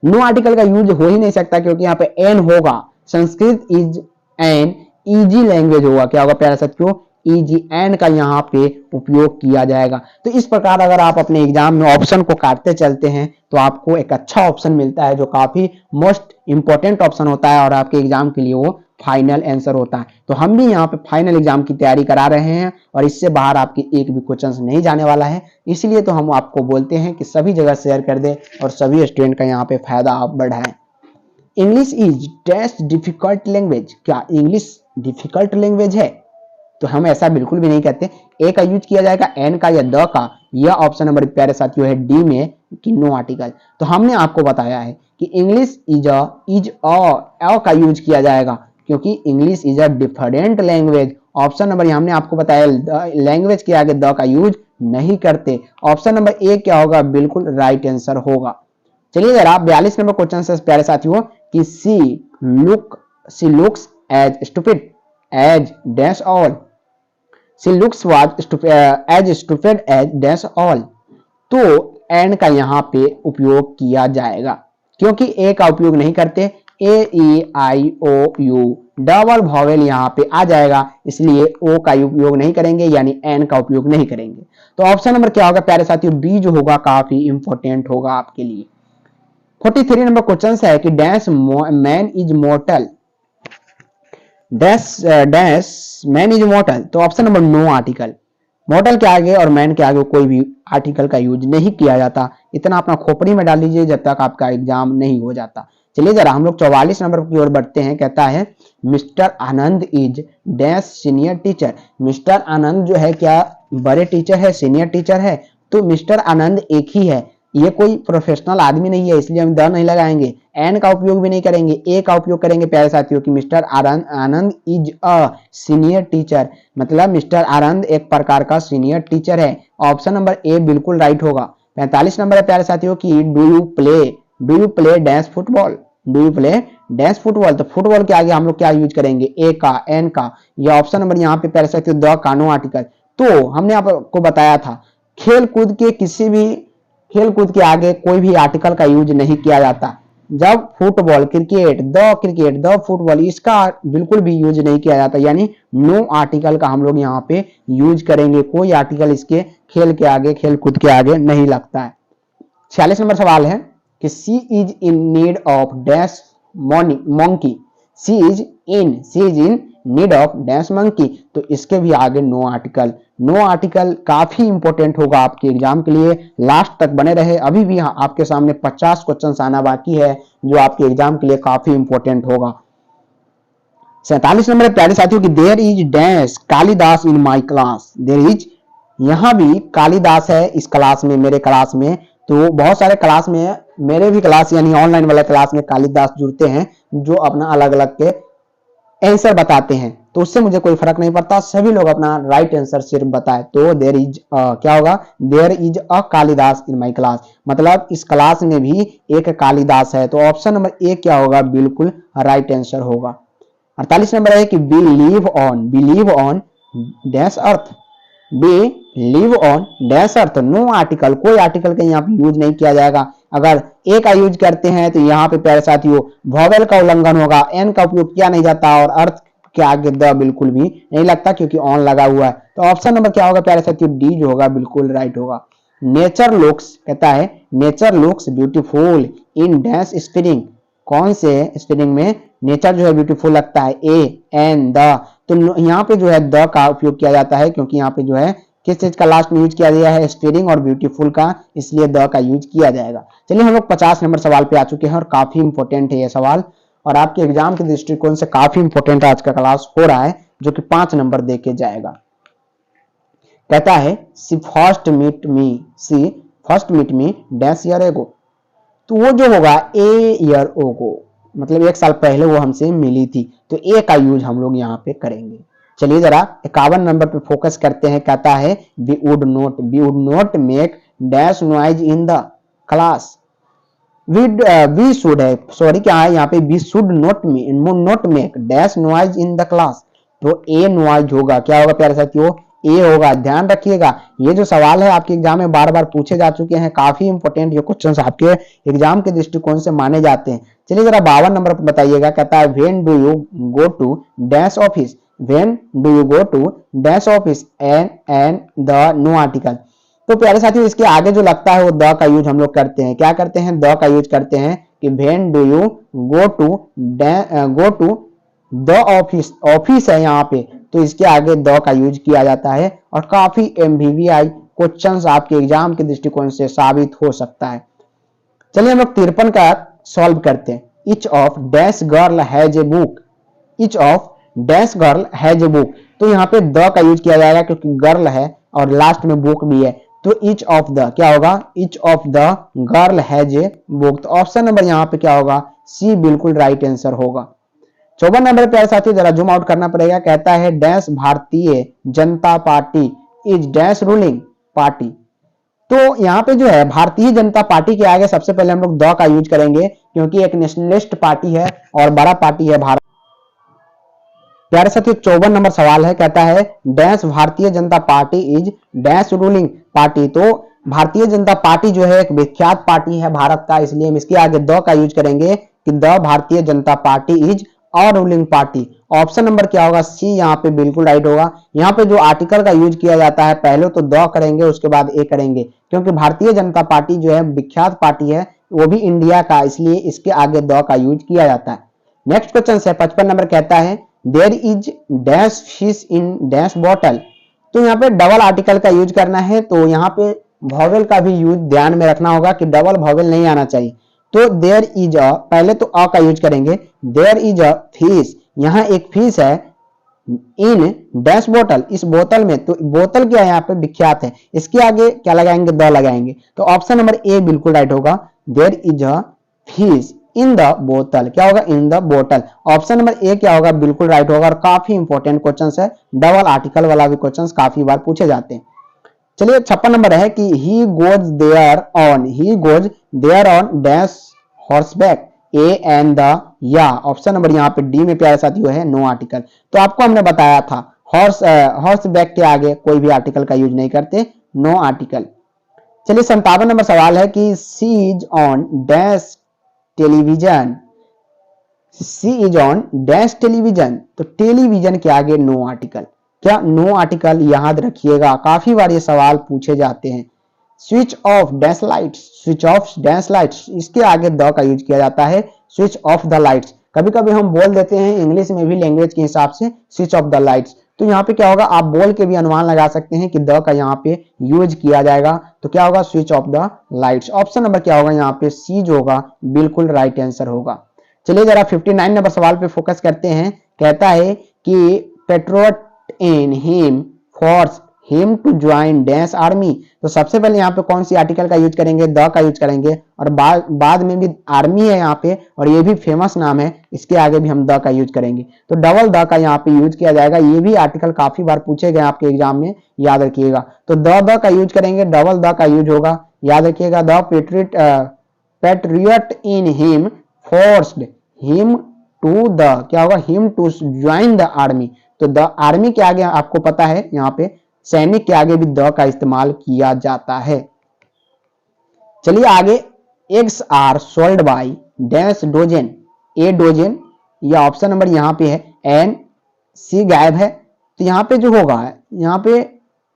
नो आर्टिकल का यूज हो ही नहीं सकता क्योंकि यहाँ पे एन होगा। Sanskrit is an easy language होगा, क्या होगा प्यारे साथियों, इजी एन का यहाँ पे उपयोग किया जाएगा। तो इस प्रकार अगर आप अपने एग्जाम में ऑप्शन को काटते चलते हैं तो आपको एक अच्छा ऑप्शन मिलता है जो काफी मोस्ट इंपॉर्टेंट ऑप्शन होता है और आपके एग्जाम के लिए वो फाइनल आंसर होता है। तो हम भी यहाँ पे फाइनल एग्जाम की तैयारी करा रहे हैं और इससे बाहर आपकी एक भी क्वेश्चन नहीं जाने वाला है, इसलिए तो हम आपको बोलते हैं कि सभी जगह शेयर कर दे और सभी स्टूडेंट का यहाँ पे फायदा आप बढ़ाएं। English is dash difficult language, क्या इंग्लिश डिफिकल्ट लैंग्वेज है, तो हम ऐसा बिल्कुल भी नहीं कहते। ए का यूज किया जाएगा, एन का या द का, यह ऑप्शन नंबर प्यारे साथियों है डी में कि नो आर्टिकल। तो हमने आपको बताया है कि इंग्लिश इज अ का यूज किया जाएगा क्योंकि English is a different language. Option number हमने आपको बताया लैंग्वेज के आगे द का यूज नहीं करते। ऑप्शन नंबर ए क्या होगा, बिल्कुल राइट आंसर होगा। चलिए जरा 42 नंबर क्वेश्चन से प्यारे साथियों कि she looks as stupid as dash all, she looks was as stupid as dash all, तो एन का यहाँ पे उपयोग किया जाएगा क्योंकि ए का उपयोग नहीं करते। ए ई आई ओ यू डबल वॉवेल यहाँ पे आ जाएगा, इसलिए ओ का उपयोग नहीं करेंगे यानी एन का उपयोग नहीं करेंगे। तो ऑप्शन नंबर क्या होगा प्यारे साथियों, बी जो होगा काफी इंपॉर्टेंट होगा आपके लिए। 43 नंबर क्वेश्चन है कि dash man is mortal, dash man is mortal, तो option number no article. Mortal के आगे और मैन के आगे कोई भी आर्टिकल का यूज नहीं किया जाता, इतना अपना खोपड़ी में डाल लीजिए जब तक आपका एग्जाम नहीं हो जाता। चलिए जरा हम लोग 44 नंबर की ओर बढ़ते हैं। कहता है mister Anand is dash senior teacher, mister Anand जो है क्या बड़े टीचर है, सीनियर टीचर है, तो मिस्टर आनंद एक ही है, ये कोई प्रोफेशनल आदमी नहीं है, इसलिए हम द नहीं लगाएंगे। एन का उपयोग भी नहीं करेंगे, ए का उपयोग करेंगे प्यारे साथियों कि mister Anand is a senior teacher, मतलब मिस्टर आनंद एक प्रकार का सीनियर टीचर है। ऑप्शन नंबर ए बिल्कुल राइट होगा। 45 नंबर है प्यारे साथियों की do you play dash football, do you play dash football, तो फुटबॉल के आगे हम लोग क्या यूज करेंगे, ए का, एन का, या ऑप्शन नंबर यहाँ पे प्यारे साथियों द का, नो आर्टिकल। तो हमने आपको बताया था खेल कूद के आगे कोई भी आर्टिकल का यूज नहीं किया जाता, जब फुटबॉल क्रिकेट द फुटबॉल इसका बिल्कुल भी यूज नहीं किया जाता, यानी नो आर्टिकल का हम लोग यहाँ पे यूज करेंगे, कोई आर्टिकल इसके खेल के आगे, खेल कूद के आगे नहीं लगता है। 46 नंबर सवाल है कि she is in need of dash monkey, she is in need of dash monkey, तो इसके भी आगे नो आर्टिकल। नो आर्टिकल काफी इंपॉर्टेंट होगा आपके एग्जाम के लिए, लास्ट तक बने रहे। अभी भी आपके सामने 50 क्वेश्चन आना बाकी है जो आपके एग्जाम के लिए काफी इंपॉर्टेंट होगा। 47 नंबर प्यारे साथियों की there is dash Kalidas in my class, there is, यहां भी कालिदास है इस क्लास में, मेरे क्लास में। तो बहुत सारे क्लास में, मेरे भी क्लास यानी ऑनलाइन वाला क्लास में कालिदास जुड़ते हैं जो अपना अलग अलग के आंसर बताते हैं, तो उससे मुझे कोई फर्क नहीं पड़ता, सभी लोग अपना राइट आंसर सिर्फ बताए। तो देयर इज क्या होगा, there is a Kalidas in my class, मतलब इस क्लास में भी एक कालिदास है। तो ऑप्शन नंबर ए क्या होगा, बिल्कुल राइट आंसर होगा। 48 नंबर है कि believe on dash earth, believe on dash earth, no article, कोई आर्टिकल का यहाँ पे यूज नहीं किया जाएगा। अगर ए का यूज करते हैं तो यहाँ पे प्यारे साथियों वॉवेल का उल्लंघन होगा, एन का उपयोग किया नहीं जाता और अर्थ के आगे द बिल्कुल भी नहीं लगता क्योंकि ऑन लगा हुआ है। तो ऑप्शन नंबर क्या होगा प्यारे साथियों, डी जो होगा बिल्कुल राइट होगा। नेचर लुक्स, कहता है nature looks beautiful in dash spring, कौन से स्पेलिंग में नेचर जो है ब्यूटीफुल लगता है, ए एन द, तो यहाँ पे जो है द का उपयोग किया जाता है क्योंकि यहाँ पे जो है किस चीज का लास्ट में यूज किया गया है, स्पेलिंग और ब्यूटीफुल का, इसलिए द का यूज किया जाएगा। चलिए हम लोग 50 नंबर सवाल पे आ चुके हैं और काफी इंपॉर्टेंट है ये सवाल और आपके एग्जाम के दृष्टिकोण से काफी इंपॉर्टेंट आज का क्लास हो रहा है जो कि 5 नंबर दे के जाएगा। कहता है she first meet me dash year ago, तो वो जो होगा ए ईयर ओ को, मतलब 1 साल पहले वो हमसे मिली थी, तो ए का यूज हम लोग यहाँ पे करेंगे। चलिए जरा 51 नंबर पे फोकस करते हैं। कहता है we would not make dash noise in the class, we should है, सॉरी क्या है यहाँ पे, we should not make dash noise in the class, तो ए नॉइज होगा, क्या होगा प्यारे साथियों, ए होगा। ध्यान रखिएगा ये जो सवाल है आपके एग्जाम में बार बार पूछे जा चुके हैं, काफी इंपॉर्टेंट ये क्वेश्चंस आपके एग्जाम के दृष्टिकोण से माने जाते हैं। चलिए जरा 52 नंबर पर बताइएगा। कहता है when do you go to dash office, when do you go to dash office and the no article, तो प्यारे साथियों इसके आगे जो लगता है वो द का यूज हम लोग करते हैं। क्या करते हैं, द का यूज करते हैं कि when do you go to the office, office है यहाँ पे, तो इसके आगे द का यूज किया जाता है और काफी एमवीवीआई क्वेश्चंस आपके एग्जाम के दृष्टिकोण से साबित हो सकता है। चलिए हम लोग 53 का सॉल्व करते हैं। Each of dash girl has a book, each of dash girl has a book, तो यहाँ पे द का यूज किया जाएगा क्योंकि गर्ल है और लास्ट में बुक भी है, तो ईच ऑफ द क्या होगा, each of the girl has a book, तो ऑप्शन नंबर यहाँ पे क्या होगा, सी बिल्कुल राइट आंसर होगा। 54 नंबर प्यारे साथियों जरा जूम आउट करना पड़ेगा। कहता है dash Bharatiya Janata party is dash ruling party, तो यहाँ पे जो है भारतीय जनता पार्टी के आगे सबसे पहले हम लोग द का यूज करेंगे क्योंकि एक नेशनलिस्ट पार्टी है और बड़ा पार्टी है भारत। प्यारे साथियों 54 नंबर सवाल है। कहता है dash Bharatiya Janata party is dash ruling party, तो भारतीय जनता पार्टी जो है एक विख्यात पार्टी है भारत का, इसलिए हम इसके आगे द का यूज करेंगे कि the Bharatiya Janata party is और रूलिंग पार्टी। ऑप्शन नंबर क्या होगा, सी यहाँ पे बिल्कुल राइट होगा। यहाँ पे जो आर्टिकल का यूज किया जाता है पहले तो द करेंगे उसके बाद ए करेंगे क्योंकि भारतीय जनता पार्टी जो है विख्यात पार्टी है वो भी इंडिया का, इसलिए इसके आगे द का यूज किया जाता है। नेक्स्ट क्वेश्चन है 55 नंबर। कहता है there is dash fish in dash bottle, तो यहाँ पे डबल आर्टिकल का यूज करना है, तो यहाँ पे वॉवेल का भी यूज ध्यान में रखना होगा कि डबल वॉवेल नहीं आना चाहिए। तो देयर इज अ, पहले तो अ का यूज करेंगे, देयर इज अ फिश, यहाँ एक फिश है इन डैश बोतल, इस बोतल में, तो बोतल क्या है यहाँ पे विख्यात है, इसके आगे क्या लगाएंगे, द लगाएंगे, तो ऑप्शन नंबर ए बिल्कुल राइट होगा। There is a fish in the बोतल, क्या होगा, इन द बोतल, ऑप्शन नंबर ए क्या होगा, बिल्कुल राइट होगा। और काफी इंपॉर्टेंट क्वेश्चन है, डबल आर्टिकल वाला भी क्वेश्चन काफी बार पूछे जाते हैं। चलिए 56 नंबर है कि he goes there on dash horseback A and the, या ऑप्शन नंबर यहाँ पे डी में प्यारे साथियों है नो आर्टिकल। तो आपको हमने बताया था हॉर्स बैक के आगे कोई भी आर्टिकल का यूज नहीं करते, नो आर्टिकल। चलिए 57 नंबर सवाल है कि she is on dash television, she is on dash television, तो टेलीविजन के आगे नो आर्टिकल, क्या नो आर्टिकल, याद रखिएगा काफी बार ये सवाल पूछे जाते हैं। Switch off dash lights, switch off dash lights, इसके आगे द का यूज किया जाता है, स्विच ऑफ द लाइट्स। कभी कभी हम बोल देते हैं इंग्लिश में भी लैंग्वेज के हिसाब से स्विच ऑफ द लाइट्स, तो यहाँ पे क्या होगा, आप बोल के भी अनुमान लगा सकते हैं कि द का यहाँ पे यूज किया जाएगा, तो क्या होगा, switch off the lights. Option number क्या होगा यहाँ पे, सी जो होगा बिल्कुल राइट आंसर होगा। चलिए जरा 59 नंबर सवाल पे फोकस करते हैं। कहता है कि patriot in him force him to join dash army, तो सबसे पहले यहाँ पे कौन सी आर्टिकल का यूज करेंगे, द का यूज करेंगे, और बाद में भी आर्मी है यहाँ पे और ये भी फेमस नाम है, इसके आगे भी हम द का यूज करेंगे, तो डबल द का यहाँ पे यूज किया जाएगा। ये भी आर्टिकल काफी बार पूछे गए आपके एग्जाम में, याद रखिएगा। तो द का यूज करेंगे, डबल द का यूज होगा, याद रखिएगा। The patriot in him forced him to the, क्या होगा, him to join the army, तो द आर्मी के आगे आपको पता है यहाँ पे सैनिक के आगे भी द का इस्तेमाल किया जाता है। चलिए आगे, eggs are sold by dash dozen, a dozen, या ऑप्शन नंबर यहाँ पे है एन, सी गायब है, तो यहाँ पे जो होगा, यहाँ पे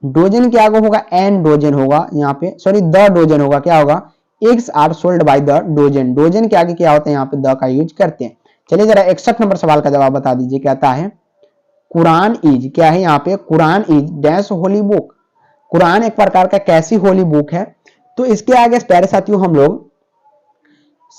डोजन के आगे होगा एन डोजन होगा, यहाँ पे सॉरी द डोजन होगा, क्या होगा, eggs are sold by the dozen, dozen के आगे क्या होता है, यहाँ पे द का यूज करते हैं। चलिए जरा 61 नंबर सवाल का जवाब बता दीजिए। कहता है कुरान इज, क्या है यहाँ पे, Quran is dash Holi book, Quran एक प्रकार का कैसी होली बुक है, तो इसके आगे प्यारे साथियों हम लोग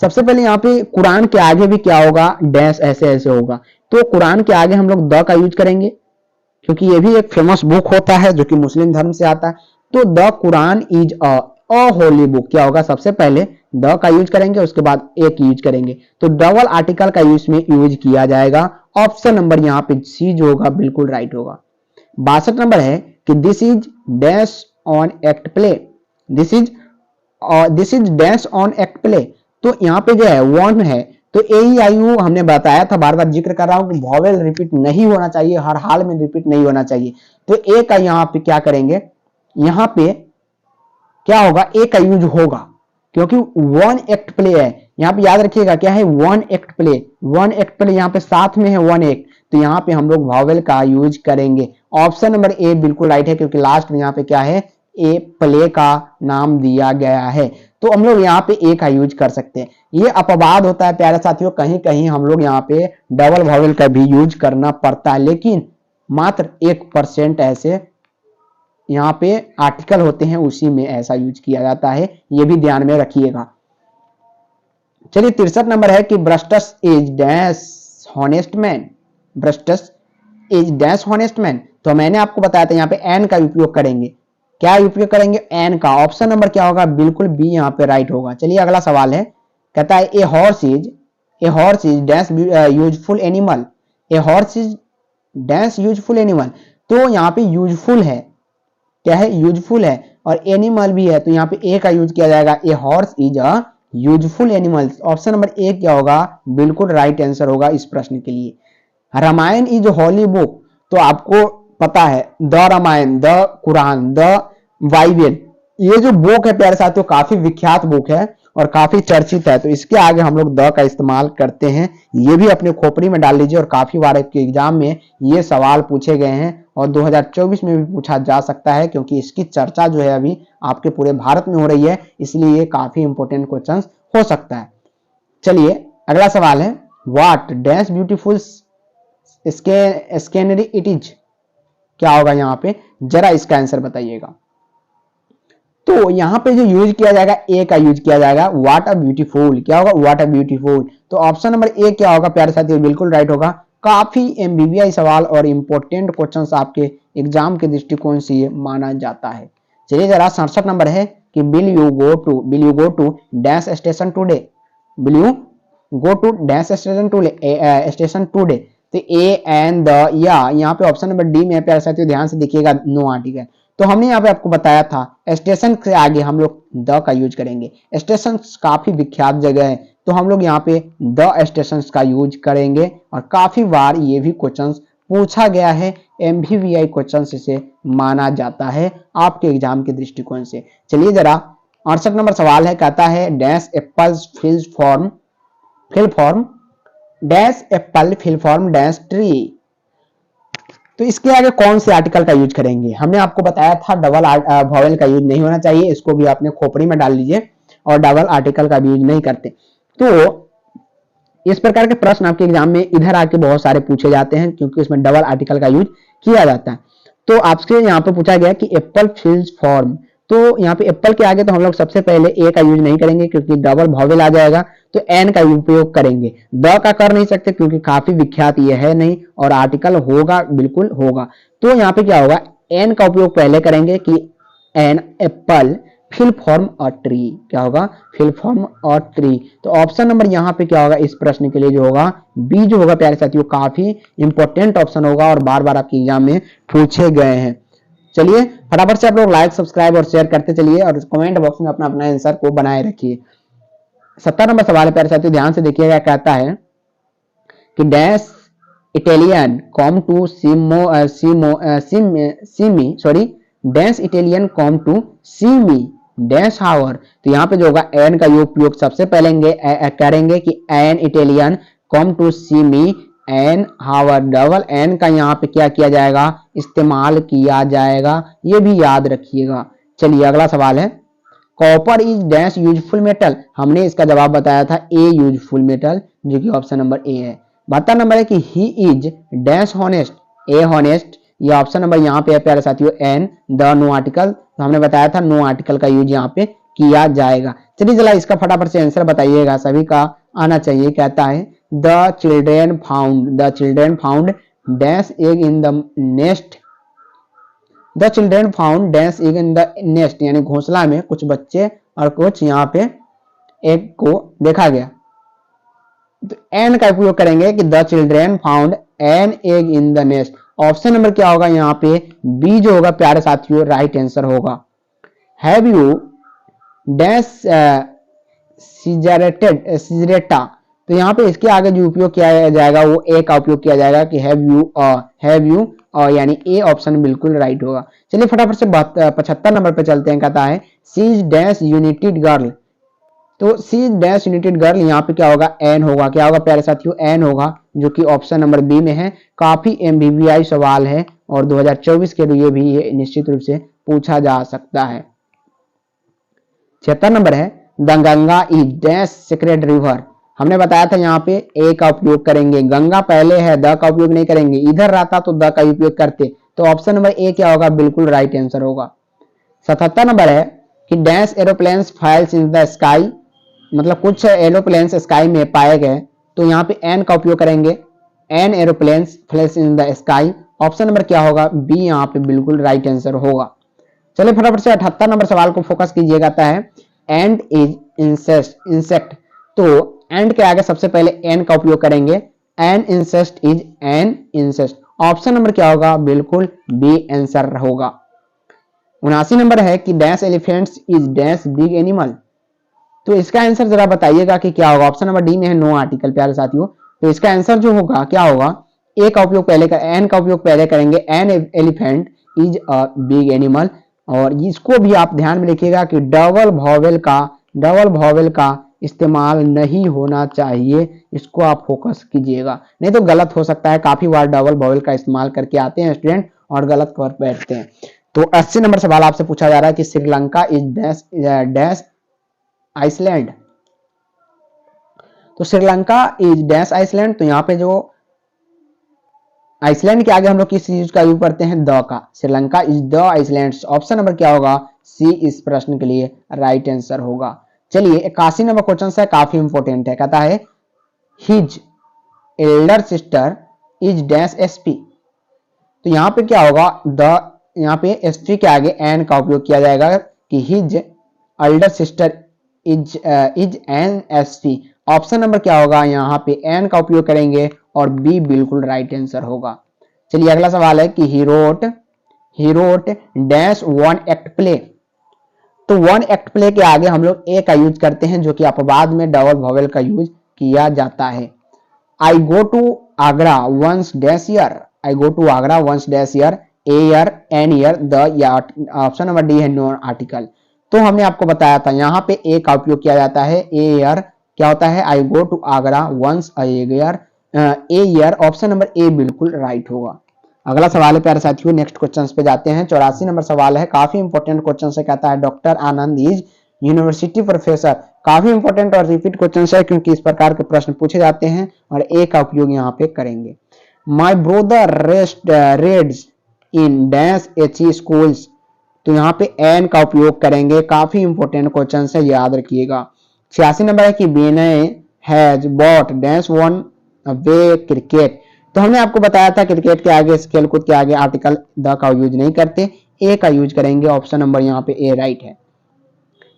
सबसे पहले यहाँ पे कुरान के आगे भी क्या होगा, डैश ऐसे ऐसे होगा, तो कुरान के आगे हम लोग द का यूज करेंगे क्योंकि ये भी एक फेमस बुक होता है जो कि मुस्लिम धर्म से आता है, तो the Quran is a Holi book, क्या होगा, सबसे पहले द का यूज करेंगे, उसके बाद एक यूज करेंगे, तो डबल आर्टिकल का यूज में यूज किया जाएगा। ऑप्शन नंबर यहाँ पे सी जो होगा बिल्कुल राइट होगा। 62 नंबर है कि this is dash on act play, this is dash on act play, तो यहाँ पे जो है वन है, तो ए आई यू हमने बताया था, बार बार जिक्र कर रहा हूं कि वॉवेल रिपीट नहीं होना चाहिए, हर हाल में रिपीट नहीं होना चाहिए, तो ए का यहाँ पे क्या करेंगे, यहाँ पे क्या होगा, ए का यूज होगा क्योंकि वन एक्ट प्ले है, यहाँ पे याद रखिएगा क्या है, one act play, one act play यहाँ पे साथ में है वन एक्ट, तो यहाँ पे हम लोग वॉवेल का यूज करेंगे। ऑप्शन नंबर ए बिल्कुल राइट है क्योंकि लास्ट में यहाँ पे क्या है, ए प्ले का नाम दिया गया है, तो हम लोग यहाँ पे ए का यूज कर सकते हैं। ये अपवाद होता है प्यारे साथियों, कहीं कहीं हम लोग यहाँ पे डबल वॉवेल का भी यूज करना पड़ता है, लेकिन मात्र 1% ऐसे यहाँ पे आर्टिकल होते हैं उसी में ऐसा यूज किया जाता है, ये भी ध्यान में रखिएगा। चलिए 63 नंबर है कि Brutus is dash honest man, Brutus is dash honest man, तो मैंने आपको बताया था यहाँ पे एन का उपयोग करेंगे, क्या उपयोग करेंगे, एन का। ऑप्शन नंबर क्या होगा, बिल्कुल बी यहाँ पे राइट होगा। चलिए अगला सवाल है, कहता है a horse is dash useful animal, a horse is dash useful animal, तो यहाँ पे यूजफुल है, क्या है, यूजफुल है, और एनिमल भी है, तो यहाँ पे ए का यूज किया जाएगा, a horse is a useful animal. Option number ए क्या होगा, बिल्कुल राइट आंसर होगा इस प्रश्न के लिए। रामायण इज होली बुक, तो आपको पता है the Ramayana, the Quran, the Bible, ये जो बुक है प्यारे साथियों काफी विख्यात बुक है और काफी चर्चित है, तो इसके आगे हम लोग द का इस्तेमाल करते हैं। ये भी अपने खोपड़ी में डाल लीजिए और काफी बार आपके एग्जाम में ये सवाल पूछे गए हैं और 2024 में भी पूछा जा सकता है क्योंकि इसकी चर्चा जो है अभी आपके पूरे भारत में हो रही है, इसलिए ये काफी इंपॉर्टेंट क्वेश्चन हो सकता है। चलिए अगला सवाल है, what dash beautiful स्कैनरी it is, क्या होगा यहाँ पे, जरा इसका आंसर बताइएगा। तो यहाँ पे जो यूज किया जाएगा ए का यूज किया जाएगा, व्हाट अ ब्यूटीफुल, क्या होगा, व्हाट अ ब्यूटीफुल, तो ऑप्शन नंबर ए क्या होगा प्यारे साथियों, बिल्कुल राइट होगा। काफी एमबीबीआई सवाल और इंपॉर्टेंट क्वेश्चंस आपके एग्जाम के दृष्टिकोण से ये माना जाता है। चलिए जरा 67 नंबर है कि will you go to dash station today, will you go to dash station today, तो ए एंड द, या यहाँ पे ऑप्शन नंबर डी में प्यारे साथियों ध्यान से देखिएगा, नो आर्टिकल, तो हमने यहाँ पे आपको बताया था स्टेशन से आगे हम लोग द का यूज करेंगे, स्टेशन काफी विख्यात जगह है, तो हम लोग यहाँ पे द स्टेशन का यूज करेंगे और काफी बार ये भी क्वेश्चन पूछा गया है, एमवीवीआई क्वेश्चन से माना जाता है आपके एग्जाम के दृष्टिकोण से। चलिए जरा 68 नंबर सवाल है, कहता है dash apples field from fell from dash apple, fell from dash tree. तो इसके आगे कौन से आर्टिकल का यूज करेंगे? हमने आपको बताया था डबल वॉवेल का यूज नहीं होना चाहिए, इसको भी आपने खोपड़ी में डाल लीजिए, और डबल आर्टिकल का भी यूज नहीं करते। तो इस प्रकार के प्रश्न आपके एग्जाम में इधर आके बहुत सारे पूछे जाते हैं, क्योंकि इसमें डबल आर्टिकल का यूज किया जाता है। तो आपसे यहाँ पे पूछा गया कि एप्पल फिल्स फॉर्म, तो यहाँ पे एप्पल के आगे तो हम लोग सबसे पहले ए का यूज नहीं करेंगे, क्योंकि डबल वॉवेल आ जाएगा, तो एन का उपयोग करेंगे। द का कर नहीं सकते, क्योंकि काफी विख्यात ये है नहीं, और आर्टिकल होगा, बिल्कुल होगा। तो यहाँ पे क्या होगा, एन का उपयोग पहले करेंगे कि an apple fell from a tree. क्या होगा, फिल फॉर्म अ ट्री। तो ऑप्शन नंबर यहाँ पे क्या होगा इस प्रश्न के लिए, जो होगा बी जो होगा प्यारे साथियों, काफी इंपॉर्टेंट ऑप्शन होगा और बार बार आपके एग्जाम में पूछे गए हैं। चलिए फटाफट से आप लोग लाइक, सब्सक्राइब और शेयर करते चलिए, और कमेंट बॉक्स में अपना अपना आंसर को बनाए रखिए। 70 नंबर सवाल है प्यारे साथियों, ध्यान से देखिएगा। कहता है कि dash Italian come to dash Italian come to see me dash hour. तो यहाँ पे जो होगा एन का उपयोग सबसे पहले करेंगे कि an Italian come to see me an hour. Double an का यहाँ पे क्या किया जाएगा, इस्तेमाल किया जाएगा, ये भी याद रखिएगा। चलिए अगला सवाल है, copper is dash useful metal. हमने इसका जवाब बताया था ए यूजफुल मेटल, जो कि ऑप्शन नंबर ए है। 72 नंबर है कि he is dash honest, A honest. ये ऑप्शन नंबर यहाँ पे है प्यारे साथियों एन, द नो आर्टिकल। तो हमने बताया था नो आर्टिकल का यूज यहाँ पे किया जाएगा। चलिए जरा इसका फटाफट से आंसर बताइएगा, सभी का आना चाहिए। कहता है the children found dash egg in the nest. The children found dash egg in the nest, यानी घोंसला में कुछ बच्चे और कुछ यहाँ पे एग को देखा गया। तो एन का उपयोग करेंगे कि the children found an egg in the nest. Option number क्या होगा यहाँ पे, बी जो होगा प्यारे साथियों राइट आंसर होगा। Have you dash cigarette. तो यहाँ पे इसके आगे जो उपयोग किया जाएगा वो ए का उपयोग किया जाएगा कि हैव यू यानी ए ऑप्शन बिल्कुल राइट होगा। चलिए फटाफट से 75 नंबर पे चलते हैं। कहता है सी डैश यूनाइटेड गर्ल। तो सी डैश यूनाइटेड गर्ल, यहाँ पे क्या होगा, एन होगा। क्या होगा प्यारे साथियों, एन होगा, जो कि ऑप्शन नंबर बी में है। काफी एमबीबीआई सवाल है, और 2024 के लिए भी ये निश्चित रूप से पूछा जा सकता है। 76 नंबर है the Ganga is dash sacred river. हमने बताया था यहाँ पे ए का उपयोग करेंगे, गंगा पहले है, द का उपयोग नहीं करेंगे। इधर रहता तो द का उपयोग करते, तो ऑप्शन नंबर ए क्या होगा, बिल्कुल राइट आंसर होगा। 77 नंबर है कि dash aeroplanes files in the sky. मतलब कुछ एरोप्लेन्स स्काई में पाए गए, तो यहाँ पे एन का उपयोग करेंगे, an aeroplanes flies in the sky. Option number क्या होगा, बी यहाँ पे बिल्कुल राइट आंसर होगा। चलिए फटाफट से 78 नंबर सवाल को फोकस कीजिएगा। है एंड इज इंसेक्ट। तो एंड के आगे सबसे पहले एन का उपयोग करेंगे, an insect is an insect. Option number क्या होगा, बिल्कुल बी आंसर होगा। 79 नंबर है कि dash elephants is dash big animal. तो इसका आंसर जरा बताइएगा कि क्या होगा। ऑप्शन नंबर डी में है नो आर्टिकल प्यारे साथियों। तो इसका आंसर जो होगा क्या होगा, ए का उपयोग पहले एन का उपयोग पहले करेंगे, an elephant is a big animal. और इसको भी आप ध्यान में रखिएगा कि डबल वॉवेल का इस्तेमाल नहीं होना चाहिए, इसको आप फोकस कीजिएगा, नहीं तो गलत हो सकता है। काफी बार डबल वॉवेल का इस्तेमाल करके आते हैं स्टूडेंट और गलत कर बैठते हैं। तो 80 नंबर सवाल आपसे पूछा जा रहा है कि श्रीलंका इज डैश आइसलैंड। तो श्रीलंका इज डैश आइसलैंड। तो यहाँ पे जो आइसलैंड के आगे हम लोग किस चीज का यूज करते हैं, द का। Sri Lanka is the Iceland. Option number क्या होगा, सी इस प्रश्न के लिए राइट आंसर होगा। चलिए 81 नंबर क्वेश्चन है, काफी इंपोर्टेंट है। कहता है his Elder sister is dash SP. तो यहाँ पे क्या होगा, द यहाँ पे एसपी के आगे एन का उपयोग किया जाएगा कि his Elder sister is an SP. Option number क्या होगा, यहाँ पे एन का उपयोग करेंगे और बी बिल्कुल राइट आंसर होगा। चलिए अगला सवाल है कि he wrote dash one act play. तो वन एक्ट प्ले के आगे हम लोग ए का यूज करते हैं, जो कि अपवाद में डबल वॉवेल का यूज किया जाता है। I go to Agra once dash year. I go to Agra once dash year, a year, an year, the year. Option number D है नो आर्टिकल। तो हमने आपको बताया था यहाँ पे ए का उपयोग किया जाता है, ए ईयर क्या होता है, I go to Agra once a year. Option number a बिल्कुल राइट होगा। अगला सवाल है प्यारे साथियों, नेक्स्ट क्वेश्चन पे जाते हैं। 84 नंबर सवाल है, काफी इंपॉर्टेंट क्वेश्चन से, कहता है doctor Anand is university professor. काफी इंपॉर्टेंट और रिपीट क्वेश्चन है क्योंकि इस प्रकार के प्रश्न पूछे जाते हैं और ए का उपयोग यहाँ पे करेंगे। My brother reads in dash H schools, तो यहाँ पे एन का उपयोग करेंगे। काफी इंपॉर्टेंट क्वेश्चन है, याद रखिएगा। 86 नंबर है कि Vinay has bought dash one way cricket. तो हमने आपको बताया था क्रिकेट के आगे, इस खेलकूद के आगे आर्टिकल द का यूज नहीं करते, ए का यूज करेंगे। ऑप्शन नंबर यहाँ पे ए राइट है।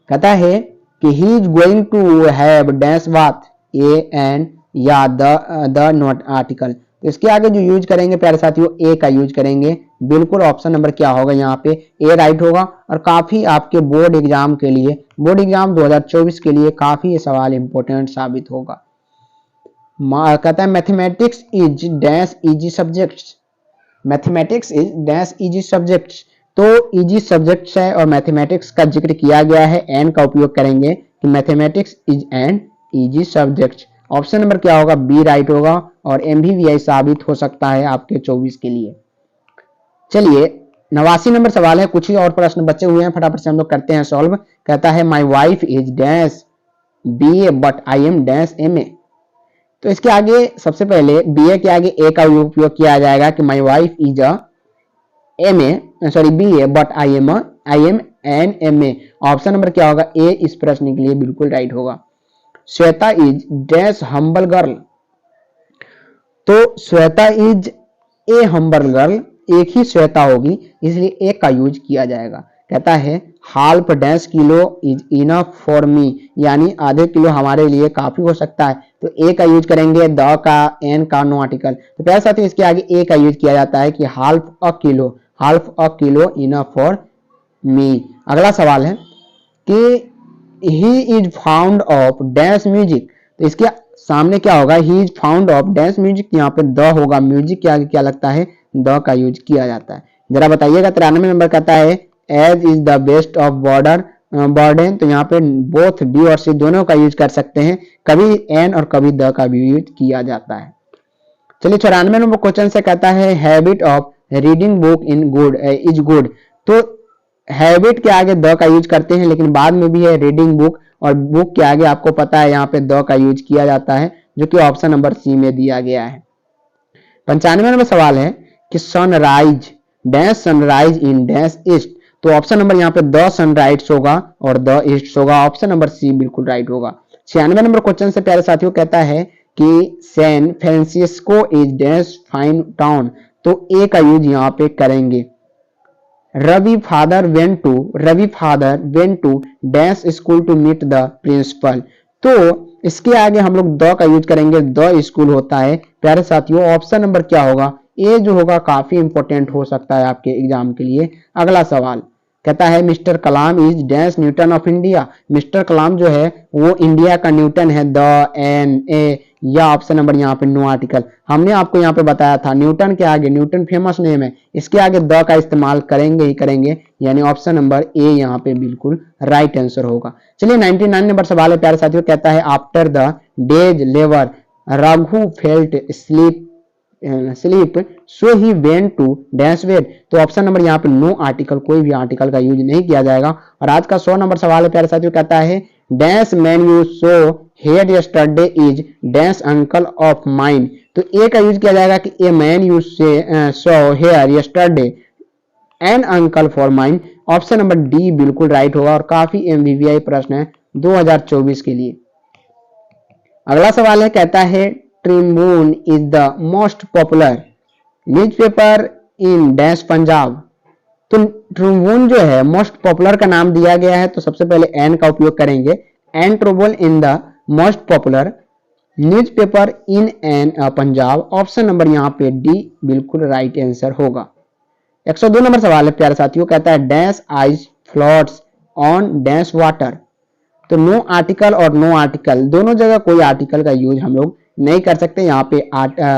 कहता है कि he is going to have dash bath, A an या द नॉट आर्टिकल। तो इसके आगे जो यूज करेंगे प्यारे साथियों, ए का यूज करेंगे। बिल्कुल ऑप्शन नंबर क्या होगा यहाँ पे, ए राइट होगा। और काफी आपके बोर्ड एग्जाम के लिए, बोर्ड एग्जाम 2024 के लिए काफी ये सवाल इंपॉर्टेंट साबित होगा। कहता है mathematics is dash easy subjects, mathematics is dash easy subjects. तो इजी सब्जेक्ट्स है और मैथमेटिक्स का जिक्र किया गया है, एन का उपयोग करेंगे कि mathematics is an easy subjects. Option number क्या होगा, बी राइट होगा और एमवीवीआई साबित हो सकता है आपके 24 के लिए। चलिए 89 नंबर सवाल है, कुछ ही और प्रश्न बचे हुए हैं, फटाफट से हम लोग करते हैं सॉल्व। कहता है माई wife is dash BA but I M dash MA. तो इसके आगे सबसे पहले बीए के आगे ए का उपयोग किया जाएगा कि my wife is BA but I am an MA. Option number क्या होगा, ए इस प्रश्न के लिए बिल्कुल राइट होगा। Shweta is dash humble girl, तो Shweta is a humble girl, एक ही श्वेता होगी इसलिए ए का यूज किया जाएगा। कहता है half dash kilo is enough for me, यानी आधे किलो हमारे लिए काफी हो सकता है। तो ए का यूज करेंगे, द का, एन का, नो आर्टिकल। तो प्यारे साथियों इसके आगे ए का यूज किया जाता है कि half a kilo enough for me. अगला सवाल है कि he is found of dash music. तो इसके सामने क्या होगा, he is found of dash music, यहाँ पे द होगा, म्यूजिक के आगे क्या लगता है, द का यूज किया जाता है। जरा बताइएगा। 93 नंबर कहता है age is the best of burden. तो यहाँ पे बोथ बी और सी दोनों का यूज कर सकते हैं, कभी एन और कभी द का भी यूज किया जाता है। चलिए 94 नंबर क्वेश्चन से कहता है habit of reading book in good is good. तो हैबिट के आगे द का यूज करते हैं, लेकिन बाद में भी है रीडिंग बुक, और बुक के आगे आपको पता है यहाँ पे द का यूज किया जाता है, जो कि ऑप्शन नंबर सी में दिया गया है। 95 नंबर सवाल है कि sunrise dash sunrise in dash east. तो ऑप्शन नंबर यहाँ पे द सनराइज होगा और द ईस्ट होगा। ऑप्शन नंबर सी बिल्कुल राइट होगा। 96 नंबर क्वेश्चन से प्यारे साथियों कहता है कि San Francisco is dash fine town. तो ए का यूज यहाँ पे करेंगे। Ravi father went to dash school to meet the principal. तो इसके आगे हम लोग द का यूज करेंगे, द स्कूल होता है। प्यारे साथियों ऑप्शन नंबर क्या होगा, ए जो होगा काफी इंपॉर्टेंट हो सकता है आपके एग्जाम के लिए। अगला सवाल कहता है mister Kalam is dash Newton of India. Mister Kalam जो है वो इंडिया का न्यूटन है, द एन ए, या ऑप्शन नंबर यहाँ पे नो आर्टिकल। हमने आपको यहाँ पे बताया था न्यूटन के आगे, न्यूटन फेमस नेम है, इसके आगे द का इस्तेमाल करेंगे ही करेंगे, यानी ऑप्शन नंबर ए यहाँ पे बिल्कुल राइट आंसर होगा। चलिए 99 नंबर सवाल है प्यारे साथियों, कहता है after the days labour Raghu felt sleep so he went to dash wet. तो ऑप्शन नंबर यहाँ पे नो आर्टिकल, कोई भी आर्टिकल का यूज नहीं किया जाएगा। और आज का 100 नंबर सवाल है प्यारे साथियों, कहता है dash man you so here yesterday is dash uncle of mine. तो ए का यूज किया जाएगा कि a man you so here yesterday an uncle for mine. Option number D बिल्कुल राइट होगा और काफी एमवीवीआई प्रश्न है 2024 के लिए। अगला सवाल है, कहता है Tribune is the most popular newspaper in dash Punjab. तो ट्रिब्यून जो है मोस्ट पॉपुलर का नाम दिया गया है, तो सबसे पहले एन का उपयोग करेंगे। An Tribune in the most popular newspaper in an Punjab. Option number यहाँ पे डी बिल्कुल राइट आंसर होगा। 102 नंबर सवाल है प्यारे साथियों, कहता है dash ice floats on dash water. तो नो आर्टिकल और नो आर्टिकल दोनों जगह कोई आर्टिकल का यूज हम लोग नहीं कर सकते। यहाँ पे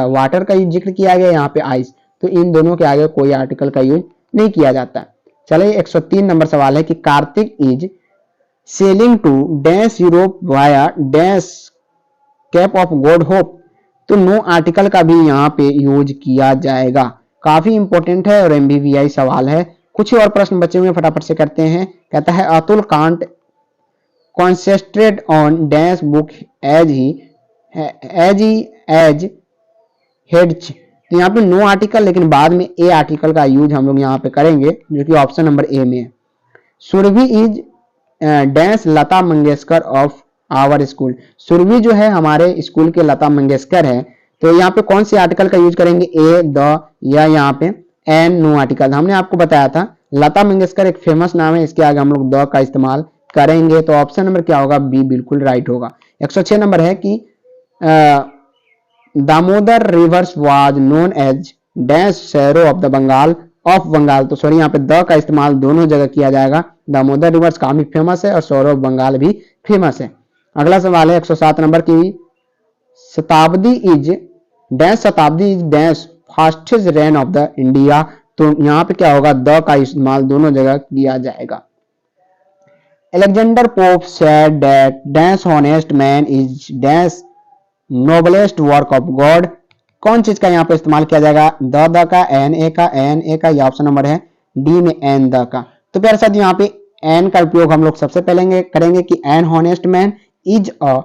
वाटर का जिक्र किया गया, यहाँ पे आइस, तो इन दोनों के आगे कोई आर्टिकल का यूज नहीं किया जाता। चलिए 103 नंबर सवाल है कि Kartik is sailing to dash Europe via dash Cape of Good Hope, तो नो आर्टिकल का भी यहाँ पे यूज किया जाएगा। काफी इंपॉर्टेंट है और एमबीवीआई सवाल है। कुछ ही और प्रश्न बचे हुए फटाफट से करते हैं। कहता है Atul can't concentrate on dash book as heads, तो यहाँ पे नो आर्टिकल लेकिन बाद में ए आर्टिकल का यूज हम लोग यहाँ पे करेंगे जो कि ऑप्शन नंबर ए में है। Surabhi is dash Lata Mangeshkar of our school, Surabhi जो है हमारे स्कूल के लता मंगेशकर है, तो यहाँ पे कौन से आर्टिकल का यूज करेंगे, ए, द या यहाँ पे एन, नो आर्टिकल। हमने आपको बताया था लता मंगेशकर एक फेमस नाम है, इसके आगे हम लोग द का इस्तेमाल करेंगे, तो ऑप्शन नंबर क्या होगा, बी बिल्कुल राइट होगा। 106 नंबर है कि Damodar rivers was known as dash sorrow of the Bengal of Bengal, तो सॉरी यहाँ पे द का इस्तेमाल दोनों जगह किया जाएगा। दामोदर रिवर्स काफी फेमस है और सैरो ऑफ बंगाल भी फेमस है। अगला सवाल है 107 नंबर की, शताब्दी is dash fastest rain of the India, तो यहाँ पे क्या होगा, द का इस्तेमाल दोनों जगह किया जाएगा। Alexander Pope said that dash honest man is dash noblest work of God, कौन चीज का यहाँ पे इस्तेमाल किया जाएगा, द का, एन ए का, ये ऑप्शन नंबर है डी में एन द का। तो प्यारे साथ यहाँ पे एन का उपयोग हम लोग सबसे पहले करेंगे कि N honest man is a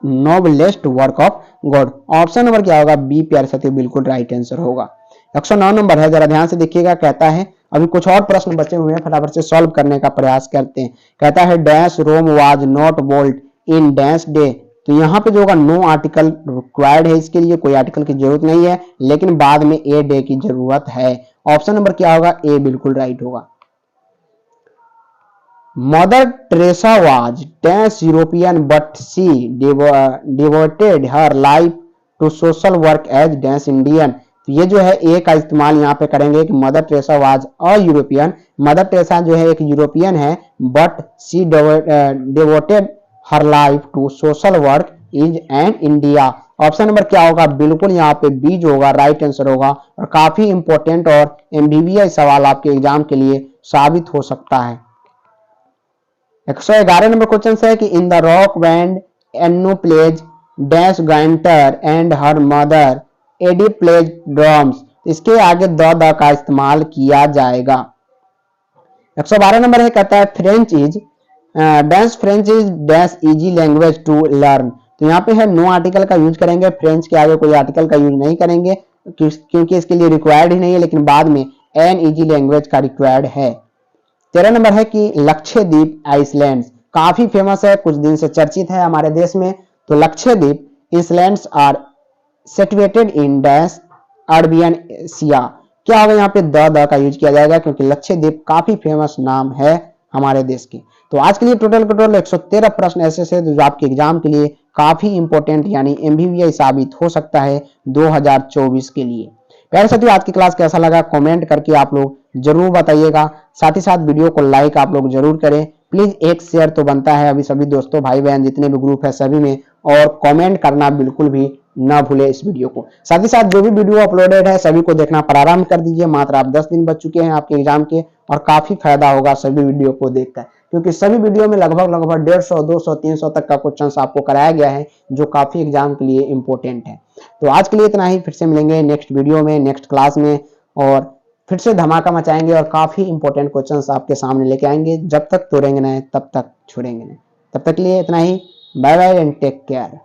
noblest work of God, option number क्या होगा, बी प्यारे साथियों बिल्कुल राइट आंसर होगा। 109 नंबर है, जरा ध्यान से देखिएगा। कहता है अभी कुछ और प्रश्न बचे हुए हैं, फटाफट से सॉल्व करने का प्रयास करते हैं। कहता है dash Rome was not built in dash day, तो यहाँ पे जो होगा नो आर्टिकल रिक्वायर्ड है, इसके लिए कोई आर्टिकल की जरूरत नहीं है, लेकिन बाद में ए डे की जरूरत है। ऑप्शन नंबर क्या होगा, ए बिल्कुल राइट होगा। Mother Teresa was dash European but she devoted her life to social work as dash Indian, तो ये जो है ए का इस्तेमाल यहाँ पे करेंगे कि Mother Teresa was a European, Mother Teresa जो है एक यूरोपियन है, but she devoted her life to social work is an India, option number क्या होगा, बिल्कुल यहाँ पे बी जो होगा राइट आंसर होगा। और काफी इंपॉर्टेंट और एमबीबीआई सवाल आपके एग्जाम के लिए साबित हो सकता है। 111 नंबर क्वेश्चन है कि in the rock band Enno plays dash guitar and her mother Eddie plays drums, इसके आगे द का इस्तेमाल किया जाएगा। 112 नंबर है, कहता है French is dash easy language to learn, तो यहाँ पे है नो आर्टिकल का यूज करेंगे, फ्रेंच के आगे कोई आर्टिकल का यूज नहीं करेंगे क्योंकि इसके लिए रिक्वायर्ड ही नहीं है, लेकिन बाद में एन इजी लैंग्वेज का रिक्वायर्ड है। 13 नंबर है कि लक्षद्वीप आइसलैंड काफी फेमस है, कुछ दिन से चर्चित है हमारे देश में, तो Lakshadweep islands are situated in dash Arabian Asia, क्या होगा यहाँ पे द का यूज किया जाएगा क्योंकि लक्षद्वीप काफी फेमस नाम है हमारे देश के। तो आज के लिए टोटल 113 प्रश्न ऐसे से जो आपके एग्जाम के लिए काफी इंपॉर्टेंट यानी एमबीबीआई साबित हो सकता है 2024 के लिए। प्यारे साथियों, आज की क्लास कैसा लगा कमेंट करके आप लोग जरूर बताइएगा, साथ ही साथ वीडियो को लाइक आप लोग जरूर करें, प्लीज एक शेयर तो बनता है अभी सभी दोस्तों भाई बहन जितने भी ग्रुप है सभी में, और कमेंट करना बिल्कुल भी ना भूले इस वीडियो को। साथ ही साथ जो भी वीडियो अपलोडेड है सभी को देखना प्रारंभ कर दीजिए, मात्र आप 10 दिन बच चुके हैं आपके एग्जाम के और काफी फायदा होगा सभी वीडियो को देखकर, क्योंकि सभी वीडियो में लगभग 150, 200, 300 तक का क्वेश्चन आपको कराया गया है जो काफी एग्जाम के लिए इंपॉर्टेंट है। तो आज के लिए इतना ही, फिर से मिलेंगे नेक्स्ट वीडियो में, नेक्स्ट क्लास में, और फिर से धमाका मचाएंगे और काफी इंपॉर्टेंट क्वेश्चंस आपके सामने लेके आएंगे। जब तक तोड़ेंगे नहीं तब तक छोड़ेंगे नहीं। तब तक के लिए इतना ही, bye bye and take care.